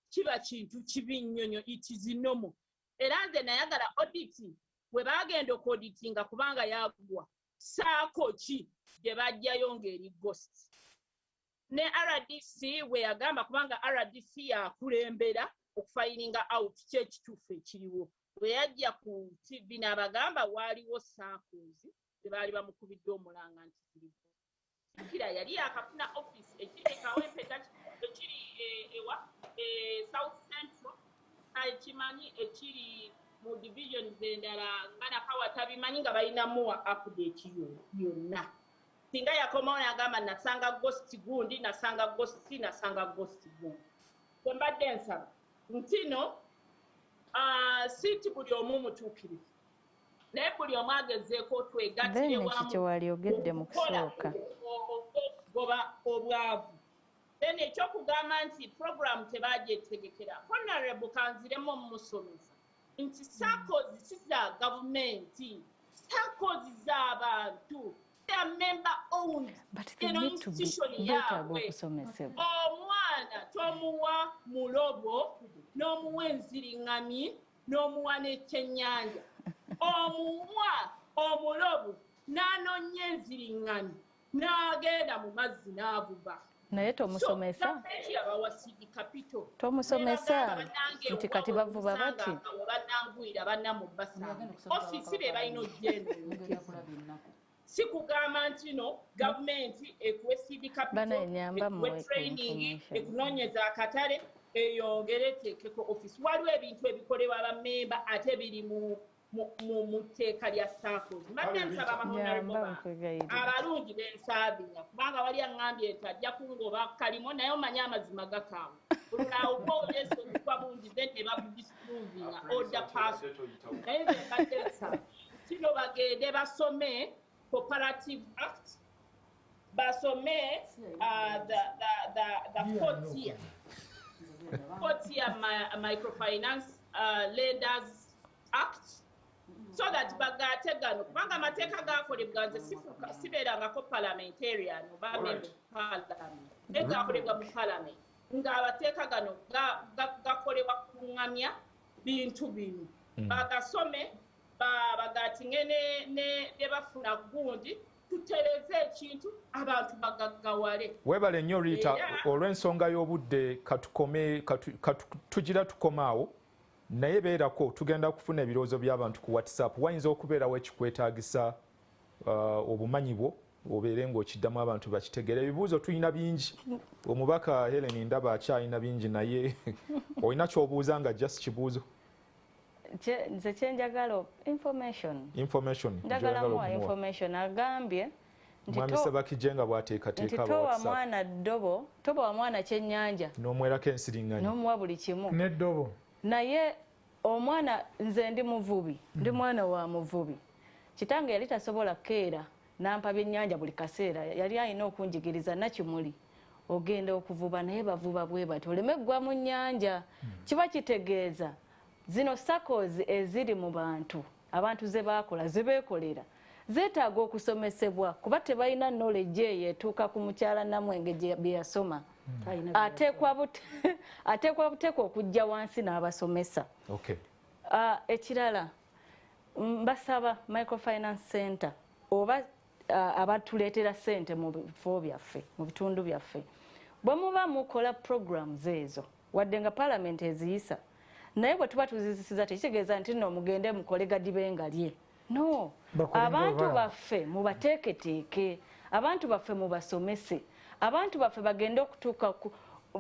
kiba kintu kibi nnyo, it is nomo. Era nze nayagala audit bwe bagenda okuauditinga kubanga yagwa SACCO ki gye bajjayo ng'eri ghost. Ne RDC bwe yagamba kubanga RDC yakulembera okufayininga out kyekituufu ekiriwo. Bwe yajja ku TV n'abagamba waaliwo saakoozi tebaali bamukubidde omulanga nti ziriwo. Kira yali yakafuna office ekiri Kawempeta ekiri ewa South Central kimanyi ekiri mu divisions endala nga Nakawa tabimanyi nga balinamu update yonna. Singa yakomawo n'agamba nasanga ghost gundi nasanga ghost gundi. Bwe mbadde nsaba nti no siiti buli omu mutuukirivu naye buli omu agezeeko otwegattire wamu okugoba obwavu. Then ekyokugamba nti program tebagyetegekera honorable kanziremu omumusomesa nti SACCOs si za gavumenti, SACCOs z'abantu. They are member owned institution yaabwe. Omwana tomuwa mulobo n'omuwa enziriŋŋami n'omuwa n'ekyennyanja. Omuwa omulobo n'anonya enziriŋŋami n'agenda mu mazzi n'avuba. Naye tomusomesa nti kati bavuba bati bannangwira bannamubasa ofisi be balina ojjeno si kugamba nti no gavumenti ekuwe seed capital ekuwe training ekunoonyeza akatale eyongere eteekeko ofisi. Waliwo ebintu ebikolebwa bammemba ate biri mu tteeka lya SACCOs. Mbadde nsaba abalungi bensaabinya kubanga wali aŋŋambye nti ajja kungoba kalimo naye omanyi amazima gakaawa olulawuba olesonukwa bungi then ne babudisituvinga order pass. Naye nze mbadde nsaba kino bagende basome Cooperative Act, basome the fourth year microfinance lenders act, so that bagategano kubanga amateeka gakolebwa nze sibeerangako parliamentarian oba member parliament gakolebwa mu parliament nga abateeka gano gakolebwa kuŋŋamya bintu bino bagasome bagatinge ne bafuna gundi tutereze ekintu abantu bagaggawale. Weebale nnyo Rita olw'ensonga y'obudde tugira tukomaawo naye beerako tugenda kufuna ebirowoozo by'abantu ku WhatsApp. Wayinza okubeerawo ekikwetaagisa obumanyi bwo obeere ng'okiddamu abantu bakitegere. Ebibuuzo tulina bingi. Omubaka Helen ndaba akyalina bingi naye olina ky'obuuza nga just kibuuzo. Nze kyenjagala information njagala muwa information agambye Mwami Sebakijenga bwateekateeka nti towa mwana ddobo toba mwana kyennyanja n'omwerako ensiriŋŋanyi n'omuwa buli kimu n'eddobo. Naye omwana nze ndi muvubi ndi mwana wa muvubi. Kitange yali tasobola keera nampa byennyanja buli kaseera yali alina okunjigiriza nakimuli ogenda okuvuba naye bavuba bwe bati oleme ggwa mu nnyanja. Kiba kitegeeza zino SACCOs eziri mu bantu abantu ze bakola ze beekolera zeetaaga okusomesebwa kuba tebalina knowledge eyo etuuka ku mukyala Namwenge bye yasoma. Ateekwa buteekwa okujja wansi n'abasomesa. Ekirala mbasaba microfinance center oba abatuleetera ssente mu bifo byaffe mu bitundu byaffe bwe muba mukola programs ezo wadde nga parliament eziyisa naye bwe tuba tuzizisiza tekitegeeza nti nno mugende mukole gadibenga lye. No, abantu baffe mubateeketeeke, abantu baffe mubasomese, abantu baffe bagende okutuuka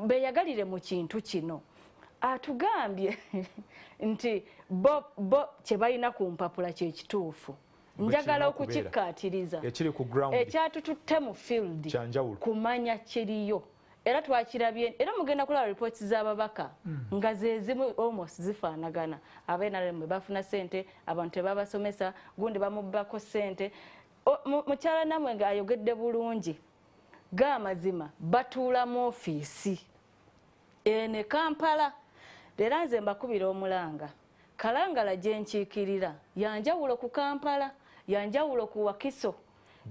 beeyagalire mu kintu kino. Atugambye nti bo kye balina ku mpapula kye kituufu. Njagala okukikkaatiriza ekyatututte mu field kumanya kiriyo. Era twakirabye era mugenda kulaba reports z'Ababaka nga zezimu almost zifaanagana. Abenaremwe bafuna ssente abantu tebabasomesa gundi bamubbako ssente. Mukyala Namwenge ayogedde bulungi g'amazima batuula mu ofiisi ene Kampala. Era nze mbakubira omulanga Kalangala gye nkiikirira yanjawulo ku Kampala yanjawulo ku Wakiso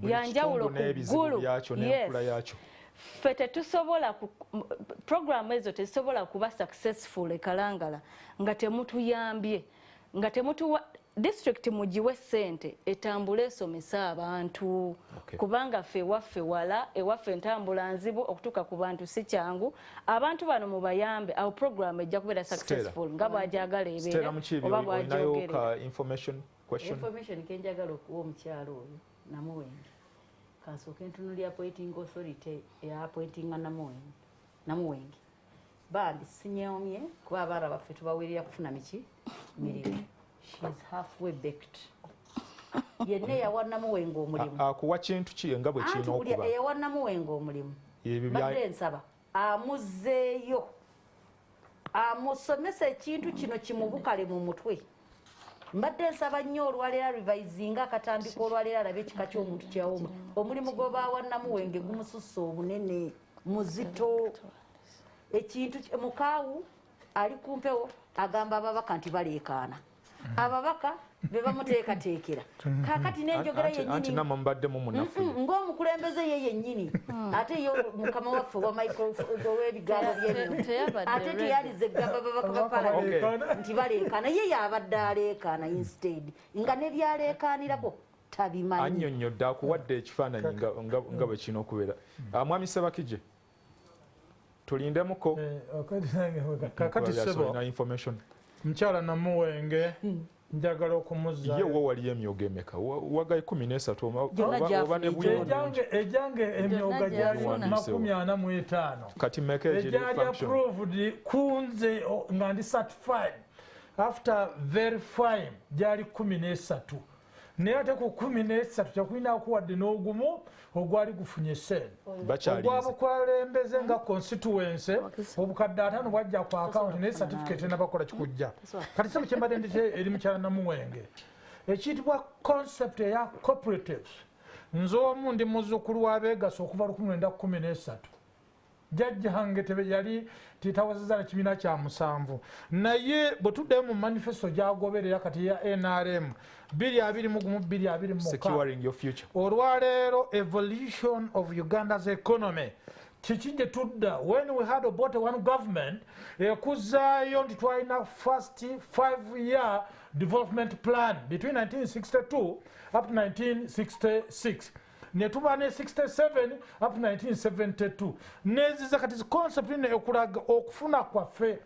yanjawulo ku Gulu. Ffe tetusobola program ezo tezisobola kuba successful e Kalangala nga temutuyambye nga temutuwa district mugiwe ssente etambula esomesa abantu kubanga ffe ewaffe wala ewaffe entambula nzibu okutuuka ku bantu si kyangu abantu bano mubayambe awo program ejja kubeera successful nga bwajagala ebeera oba bwajogere information kenjagala okuwa omukyalo oyo Namuwenge kansooka entunuli appointing authority eappointinga Namuwenge bambi sinyeomye kuba abaana baffe tubawerera kufuna miki mirimu. She's halfway baked. Yenna yawa Namuwenge omulimu. Akuwa kintu ki nga bwe kino okuba. Yawa Namuwenge omulimu. Badde nsaba amuzzeeyo amusomesa ekintu kino kimubukale mu mutwe. Mbadde nsaba nnyo olwaleera revisinga akatambika olwaleera alabe ekika ky'omuntu kyawoma. Omulimu gw'obaawa Namuwenge gumusussa obunene muzito. Ekintu mukaawu ali kumpewo agamba Ababaka nti baleekaana. Ababaka be bamuteekateekera kaakati n'enjogera yennyini ng'omukulembeze ye yennyini ate yo mukama waffe w'ebigambo by'ebintu ate teyalize eggamba Ababaka bapala nti baleekaana ye yabadde aleekaana instead nga ne byaleekaanirako tabimanyi. Annyonnyodde akuwadde ekifaananyi nga bwe kino okubeera. Mwami Sebakije tulindemuko kakati sebo information mkyala Namuwenge njagala okumuzza ye wo wali emyooga emeka wagaye 13 oba ne ejange emyooga gyali 45 kati meka ejali approved kunze nga ndi certified after verifying gyali 13 naye ate ku 13 kyakulina okuwadde n'ogumu ogwali gufunye sente ogwabukulembeze nga constituency obukadde 5 bwajja ku account ne certificate n'abakola kikujja kati sebo kyembadde ndi eri mukyala Namuwenge ekiyitibwa concept eya cooperatives nze omu ndi muzzukulu w'abeegasa okuva 1913 jjajjange tebe yali titawazizza ekibiina kya 7 naye bwe tuddeyo mu manifesto gyagoberera kati ya NRM 2021 olwaleero evolution of Uganda's economy kiki gye tudda when we had about one government ekuzaayo nti twalina first 5-year development plan between 1962 up to 1966 ne tuba ne 67 up to 1972 neziza kati concept ine ekulaga okufuna kwaffe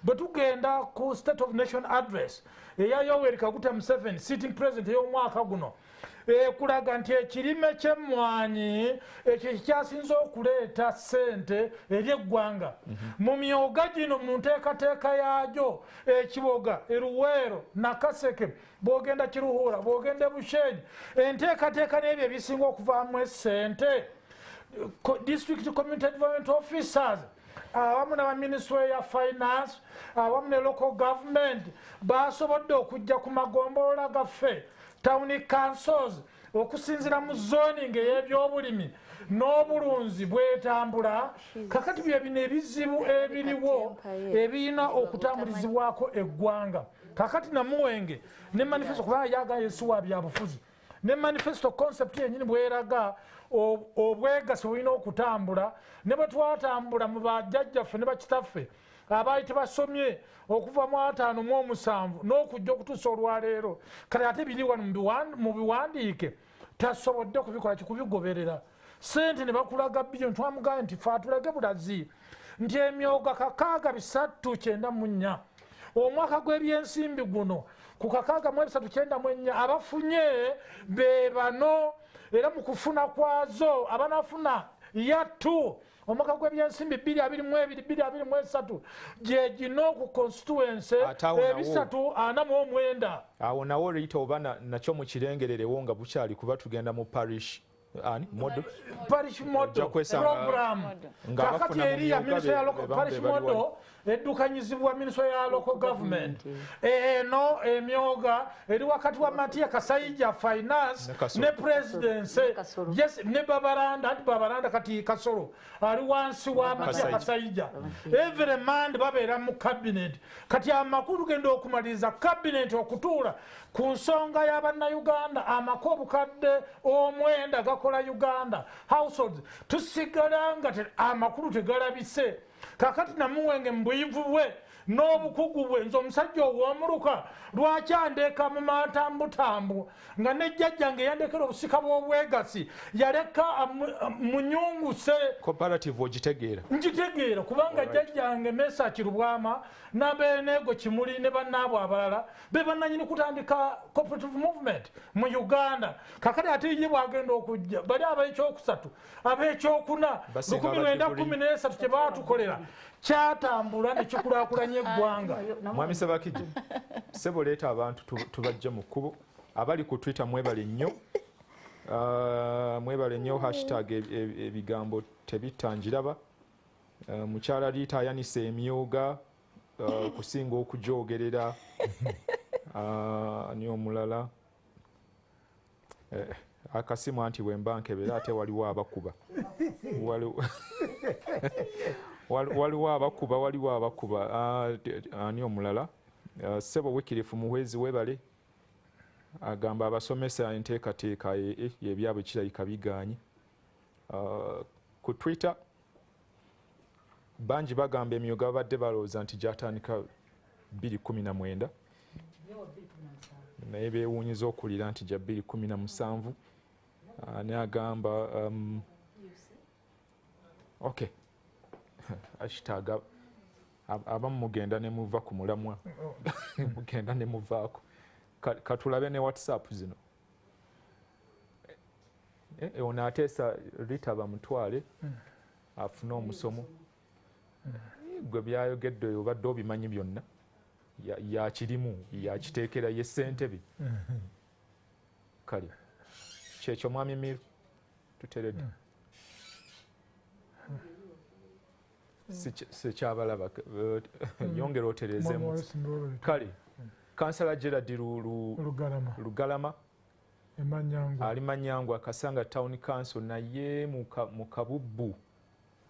bwe tugenda ku State of Nation address eya Yoweri Kaguta Museveni sitting president ey'omwaka guno ekulaga nti ekirime ky'emmwanyi ekyo kyasinze okuleeta ssente eri eggwanga mu myooga gino mu nteekateeka yaagyo ekiboga eruweero nakaseke bw'ogenda kiruhura bw'ogenda bushenyi enteekateeka n'ebyo ebisinga okuvaamu essente district community development officers awamu n'abaministry ya finance awamu ne local government basobodde okujja ku magombolola gaffe town councils okusinzira mu zoning ey'ebyobulimi n'obulunzi bwetambula kakati bye bino ebizibu ebiriwo ebirina okutambulizibwako eggwanga kakati Namuwenge ne manifesto kubanga yagala yesuwa byabufuzi ne manifesto concept yennyini bweraga obwegasi bulina okutambula ne bwe twatambula mu bajjajjaffe ne bakitaffe abaali tebasomye okuva mu 5 mu 7 n'okujja okutuusa olwaleero kale ate biri wano mu biwandiike tasobodde kubikola kikubigoberera sente ne bakulaga bilioni twamugambye nti fe atulage bulazi nti emyooga 694 omwaka gw'ebyensimbi guno ku 694 abafunye be bano era mu kufuna kwazo abanafuna yattu omwaka gw'ebyensimbi 2022-2023 gye gino ku constituency 349 awo nawo oluyita oba nakyo mukirengererewo nga bukyali kuba tugenda mu parish parish model program kakati eri ya ministry ya local parish model eddukanyizibwa ministry ya local government eno emyooga eri wakati wa Matiya Kasayija finance ne presidency yes ne Babaranda anti Babaranda kati Kasoro ali wansi wa Matiya Kasayija every man babeera mu cabinet kati amakulu genda okumaliza cabinet okutuula ku nsonga y'Abannayuganda amakobu kadde omwenda bakola Uganda households tusigala nga amakulu tegalabise kakati namuwenge mbuyivu bwe n'obukugu bwe nze omusajja ow'omuluka lwaki andeeka mu matambutambu nga nejjajjange yandekera obusika bw'obwegasi yaleka munyunguse cooperative ogitegeera njitegeera kubanga jjajjange Mesaki Lubwama n'Abenego Kimuli ne bannaabwe abalala be bannanyini kutandika cooperative movement mu Uganda kakati ate ye bwagenda okujja bali ab'ekyokusatu ab'ekyokuna 1913 kye baatukolera kyatambula ne kikulaakulanya eggwanga. Mwami Sebakijja sebo leeta abantu tubajja mu kkubo abali ku Twitter mwebale nnyo #ebigambo tebitta njiraba mukyala Liita ayanise emyooga kusinga okujoogerera ani omulala akasimu anti bwemba nkebera ate waliwo abakuba waliwo abakuba ani omulala Sebo Wikirifu Muhwezi webale agamba abasomesa enteekateeka ebyabwe kirabika biganye. Ku Twitter bangi bagamba emyooga babadde balowooza nti gyatandika 2019 naye beewuunyiza okuwulira nti gya 2017 n'agamba okay hashtag abamu mugenda ne muva ku mulamwa mugenda ne muvaako katulabe ne WhatsApp zino ono ateesa Rita bamutwale afune omusomo gwe byayogedde oyo obadde obimanyi byonna yakirimu yakiteekera ye ssentebe kale kyekyo mwami Miru tuteredde sikyabalaba yongera otereezemu kale kansala Gerard Lugalama ali Manyangu akasanga town council naye mu kabubbu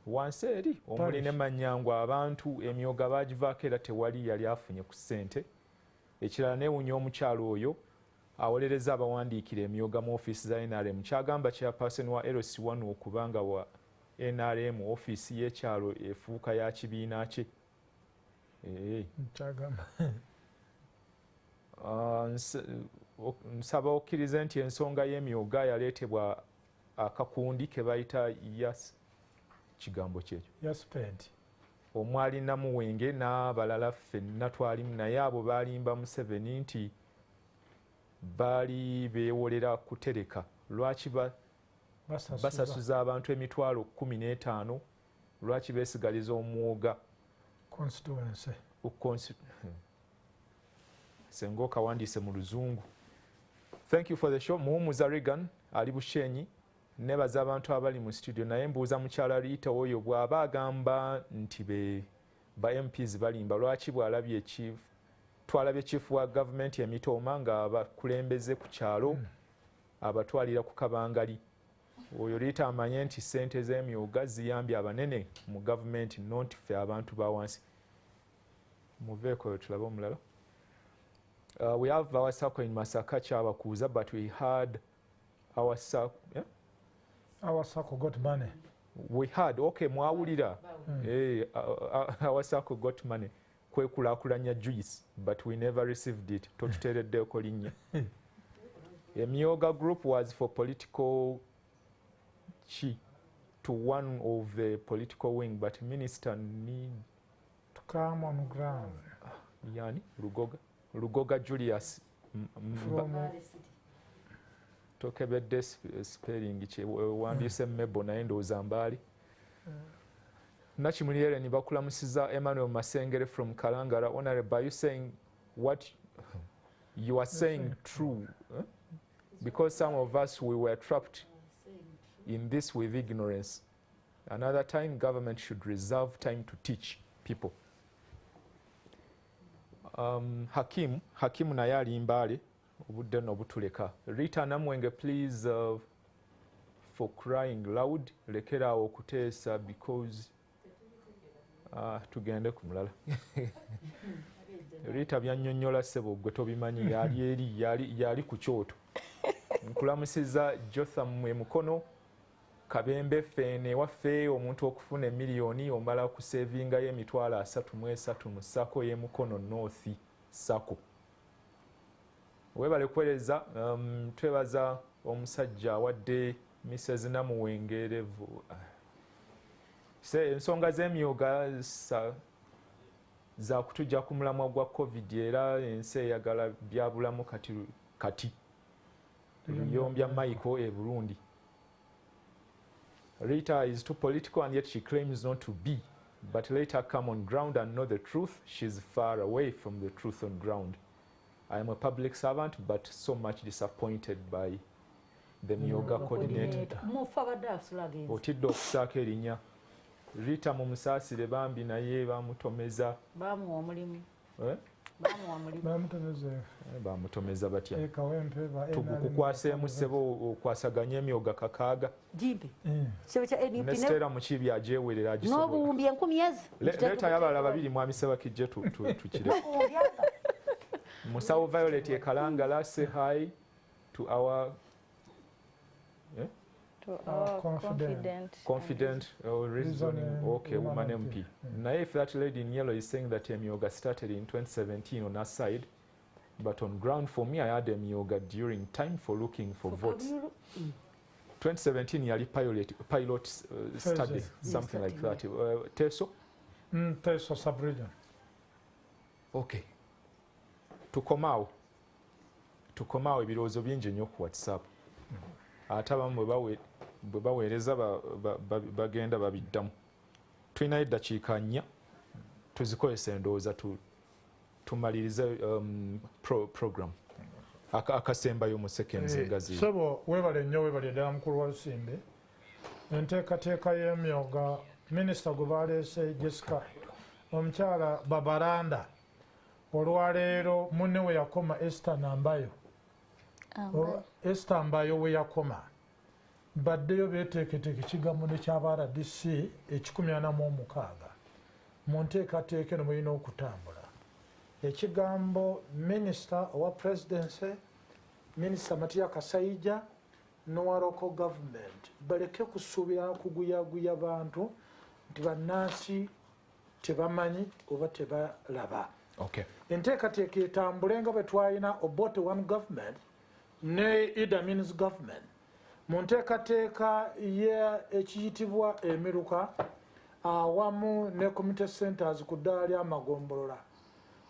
wansi eri omuli ne Manyangu abantu emyooga bagivaako era tewali yali afunye ku ssente ekirala neewunya omukyalo oyo awolereza abawandiikira emyooga mu ofiisi za NRM kyagamba chairperson wa LC1 okubanga wa NRM ofiisi y'ekyalo efuuka ya kibiina kye nsaba okkirize nti ensonga y'emyooga yaleetebwa akakundi ke bayita kigambo kyekyo omwali Namuwenge n'abalala ffenna twalimu naye abo baalimba Museveni nti baali beewolera kutereka lwaki basasuza abantu emitwalo 15 lwaki beesigaliza omwoga senga okawandiise mu Luzungu. Thank you for the show. Muwumuza Regan ali Bushenyi nebaza abantu abali mu studio naye mbuuza mukyala Liita oyo bw'aba agamba nti ba MPs balimba lwaki bw'alabye twalabye chief wa gavumenti emitooma nga abakulembeze ku kyalo abatwalira ku kabangali oyo Liita amanye nti ssente z'emyooga ziyambye abanene mu gavumenti nonti ffe abantu ba wansi muveeko oyo tulabe omulala. We have our circle in Masaka Chabakuza, but we had our circle. Yeah? Our circle got money. We had, okay, mwawulira. Our circle got money. Kwekulakulanya juice, but we never received it. Totuteredde okolinya. Emyooga group was for political to one of the political wing, but minister need to come on ground. Yani, Lugoga Julius tokebedde spelling kye wandiise Mebo naye ndowooza mbaali Nakimuli Ellen bakulamusiza Emmanuel Masengere from Kalangala. Honorable, are you saying what you are saying true? Because some of us, we were trapped in this with ignorance. Another time, government should reserve time to teach people. Hakim naye alimbaale obudde n'obutuleka. Rita Namwenge, please, for crying loud, lekeraawo okuteesa because tugende ku mulala. Rita byannyonnyola ssebo gwe tobimanyi yali ku kyoto nkulamusiza Jotham Mukono Kabembe fene waffe omuntu okufuna emiliyoni omala okusevingayo emitwalo 33 mu sako ye Mukono North sako. Webale kuweereza twebaza omusajja awadde Mrs. Namuwengerevu ensonga z'emyooga za kutujja ku mulamwa gwa COVID era ensi eyagala byabulamu kati Luyombya Michael e Burundi. Rita is too political and yet she claims not to be, but later come on ground and know the truth. She's far away from the truth on ground. I am a public servant, but so much disappointed by the myooga coordinator. Otidde okusaako erinnya Rita mu musaasire bambi naye bamutomeza. Bamuwa omulimu. Bamutomeza batya. Tugukukwaseemu ssebo okwasaganya emyooga kakaaga. Jibi. Nestera Mukibi ajewerera agisobola. N'obuwumbi 10,000. Leeta y'abalala babiri mwami Sebakijje tukire. Musawo Violet Ekalangala, say hi to our confident reasoning woman MP. Now if that lady in yellow is saying that emyooga started in 2017 on her side, but on ground for me I had emyooga during time for looking for votes. 2017 yali pilot study, something like that. Teso? Teso sub-region. Okay. Tukomaawo ebirowoozo bingi nnyo ku WhatsApp. Ate abamu bwe baweereza bagenda babiddamu. Tulinayo eddakiika 4 tuzikozesa endowooza tumalirize program akasembayo mu seconds ngazi. Sebo webale nnyo webale ddala mukulu wa Lusimbe. Enteekateeka y'emyooga minisita gwe baleese Jessica omukyala Babaranda olwaleero munne we yakoma Esther Nambayo. Esther Mbayo we yakoma baddeyo beeteeketeeka ekigambo ky'aba RDC 146 mu nteekateeka eno mulina okutambula. Ekigambo minisita owa presidency minisita Matiya Kasaija n'owa local government baleke kusuubira kuguyaguya bantu nti bannansi tebamanyi oba tebalaba. Enteekateeka etambule nga bwe twalina Obote one government ne Idi Amin's government mu nteekateeka ekiyitibwa emiruka awamu ne community centers ku ddaala ly'amagombolola.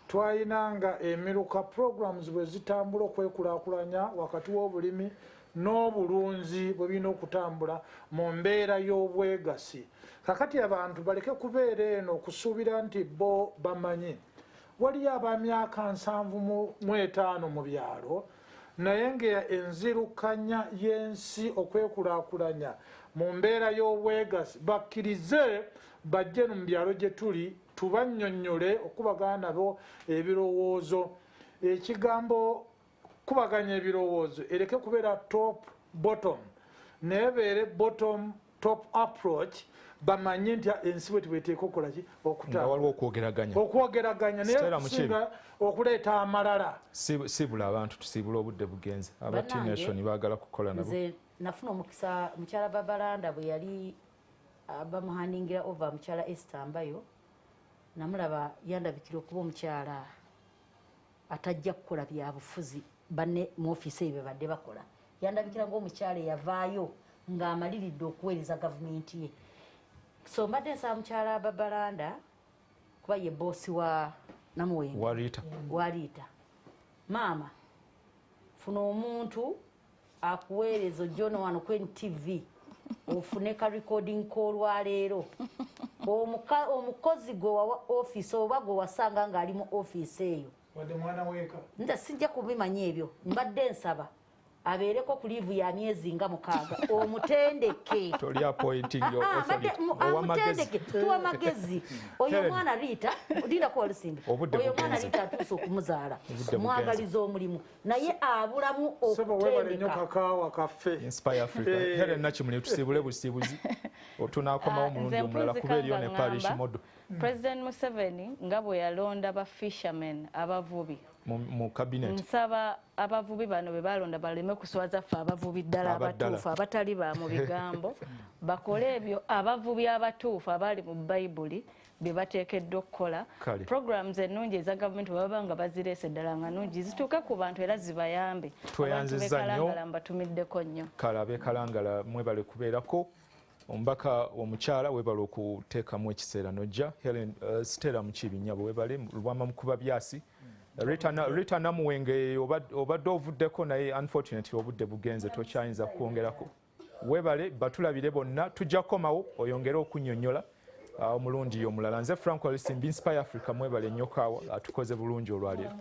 Twalina nga emiruka programs bwe zitambula okwekulaakulanya wakati w'obulimi n'obulunzi bwe birina okutambula mu mbeera y'obwegasi. Kakati abantu baleke kubeera eno okusuubira nti bo bamanyi. Waliyo abamyaka 75 mu byalo naye ng'enzirukanya y'ensi okwekulaakulanya mu mbeera y'obwegasi bakkirize bajje mu byalo gye tuli tubannyonnyole okubagana nabo ebirowoozo. Ekigambo kubaganya ebirowoozo ereke kubeera top bottom naye beere bottom top approach. Bamanyi nti ensi bwe tubeteeka okukola ki waliwo okwogeraganya naye okusinga okuleeta amalala. Siibula abantu tusiibula obudde bugenze. Aba T-Nation baagala kukola nabo. Nze nafuna omukisa mukyala Babalanda bwe yali bamuhandingira over mukyala Esther Mbayo namulaba yandabikira okuba omukyala atajja kukola byabufuzi banne mu ofiisi eyo badde bakola. Yandabikira ng'omukyala eyavaayo ng'amaliridde okuweereza gavumenti ye. So mbadde nsaba mukyala Babalanda kuba ye boosi wa Namuwenge wa Rita. Maama funa omuntu akuweereza ojjono wano ku NTV ofune ka recording k'olwaleero omukozi gwe wawa ofiisi oba gwe wasanga ng'ali mu ofiisi eyo nze sijja kubimanya ebyo. Mbadde nsaba abeereko ku liivu ya myezi nga 6 omutendeke amutendeke tuwa magezi. Oyo mwana Rita linda ku Lusimbe oyo mwana Rita atuuse okumuzaala mwagaliza omulimu naye abulamu okutendeka. Inspire Africa. Helen Nakimuli tusiibule busiibuzi tunaakomawo omulundi omulala kuba eriyo ne parish model. President Museveni nga bwe yalonda ba fishermen abavubi mu cabinet nsaba abavubi bano be balonda baleme kuswaza ffe abavubi ddala abatuufu abatali ba mu bigambo bakole ebyo abavubi abatuufu abali mu bayibuli bye bateekeddwa okukola. Programs ennungi eza gavumenti baba nga bazireese ddala nga nnungi zituuke ku bantu era zibayambe. Tweyanziza nnyo mbatumiddeko nnyo. Kale ab'ekalangala mwebale kubeerako. Omubaka omukyala webale okuteekamu ekiseera nojja. Helen Stella Mukibinyabo webale lwama mukuba byasi. Rita Namuwenge obadde ovuddeko naye unfortunately obudde bugenze tokyayinza kwongerako. Webale batulabire bonna tujja kukomawo oyongere okunnyonnyola omulundi omulala. Nze Franco Alisimbi Inspire Africa mwebale nnyo kaawa atukoze bulungi olwaleero.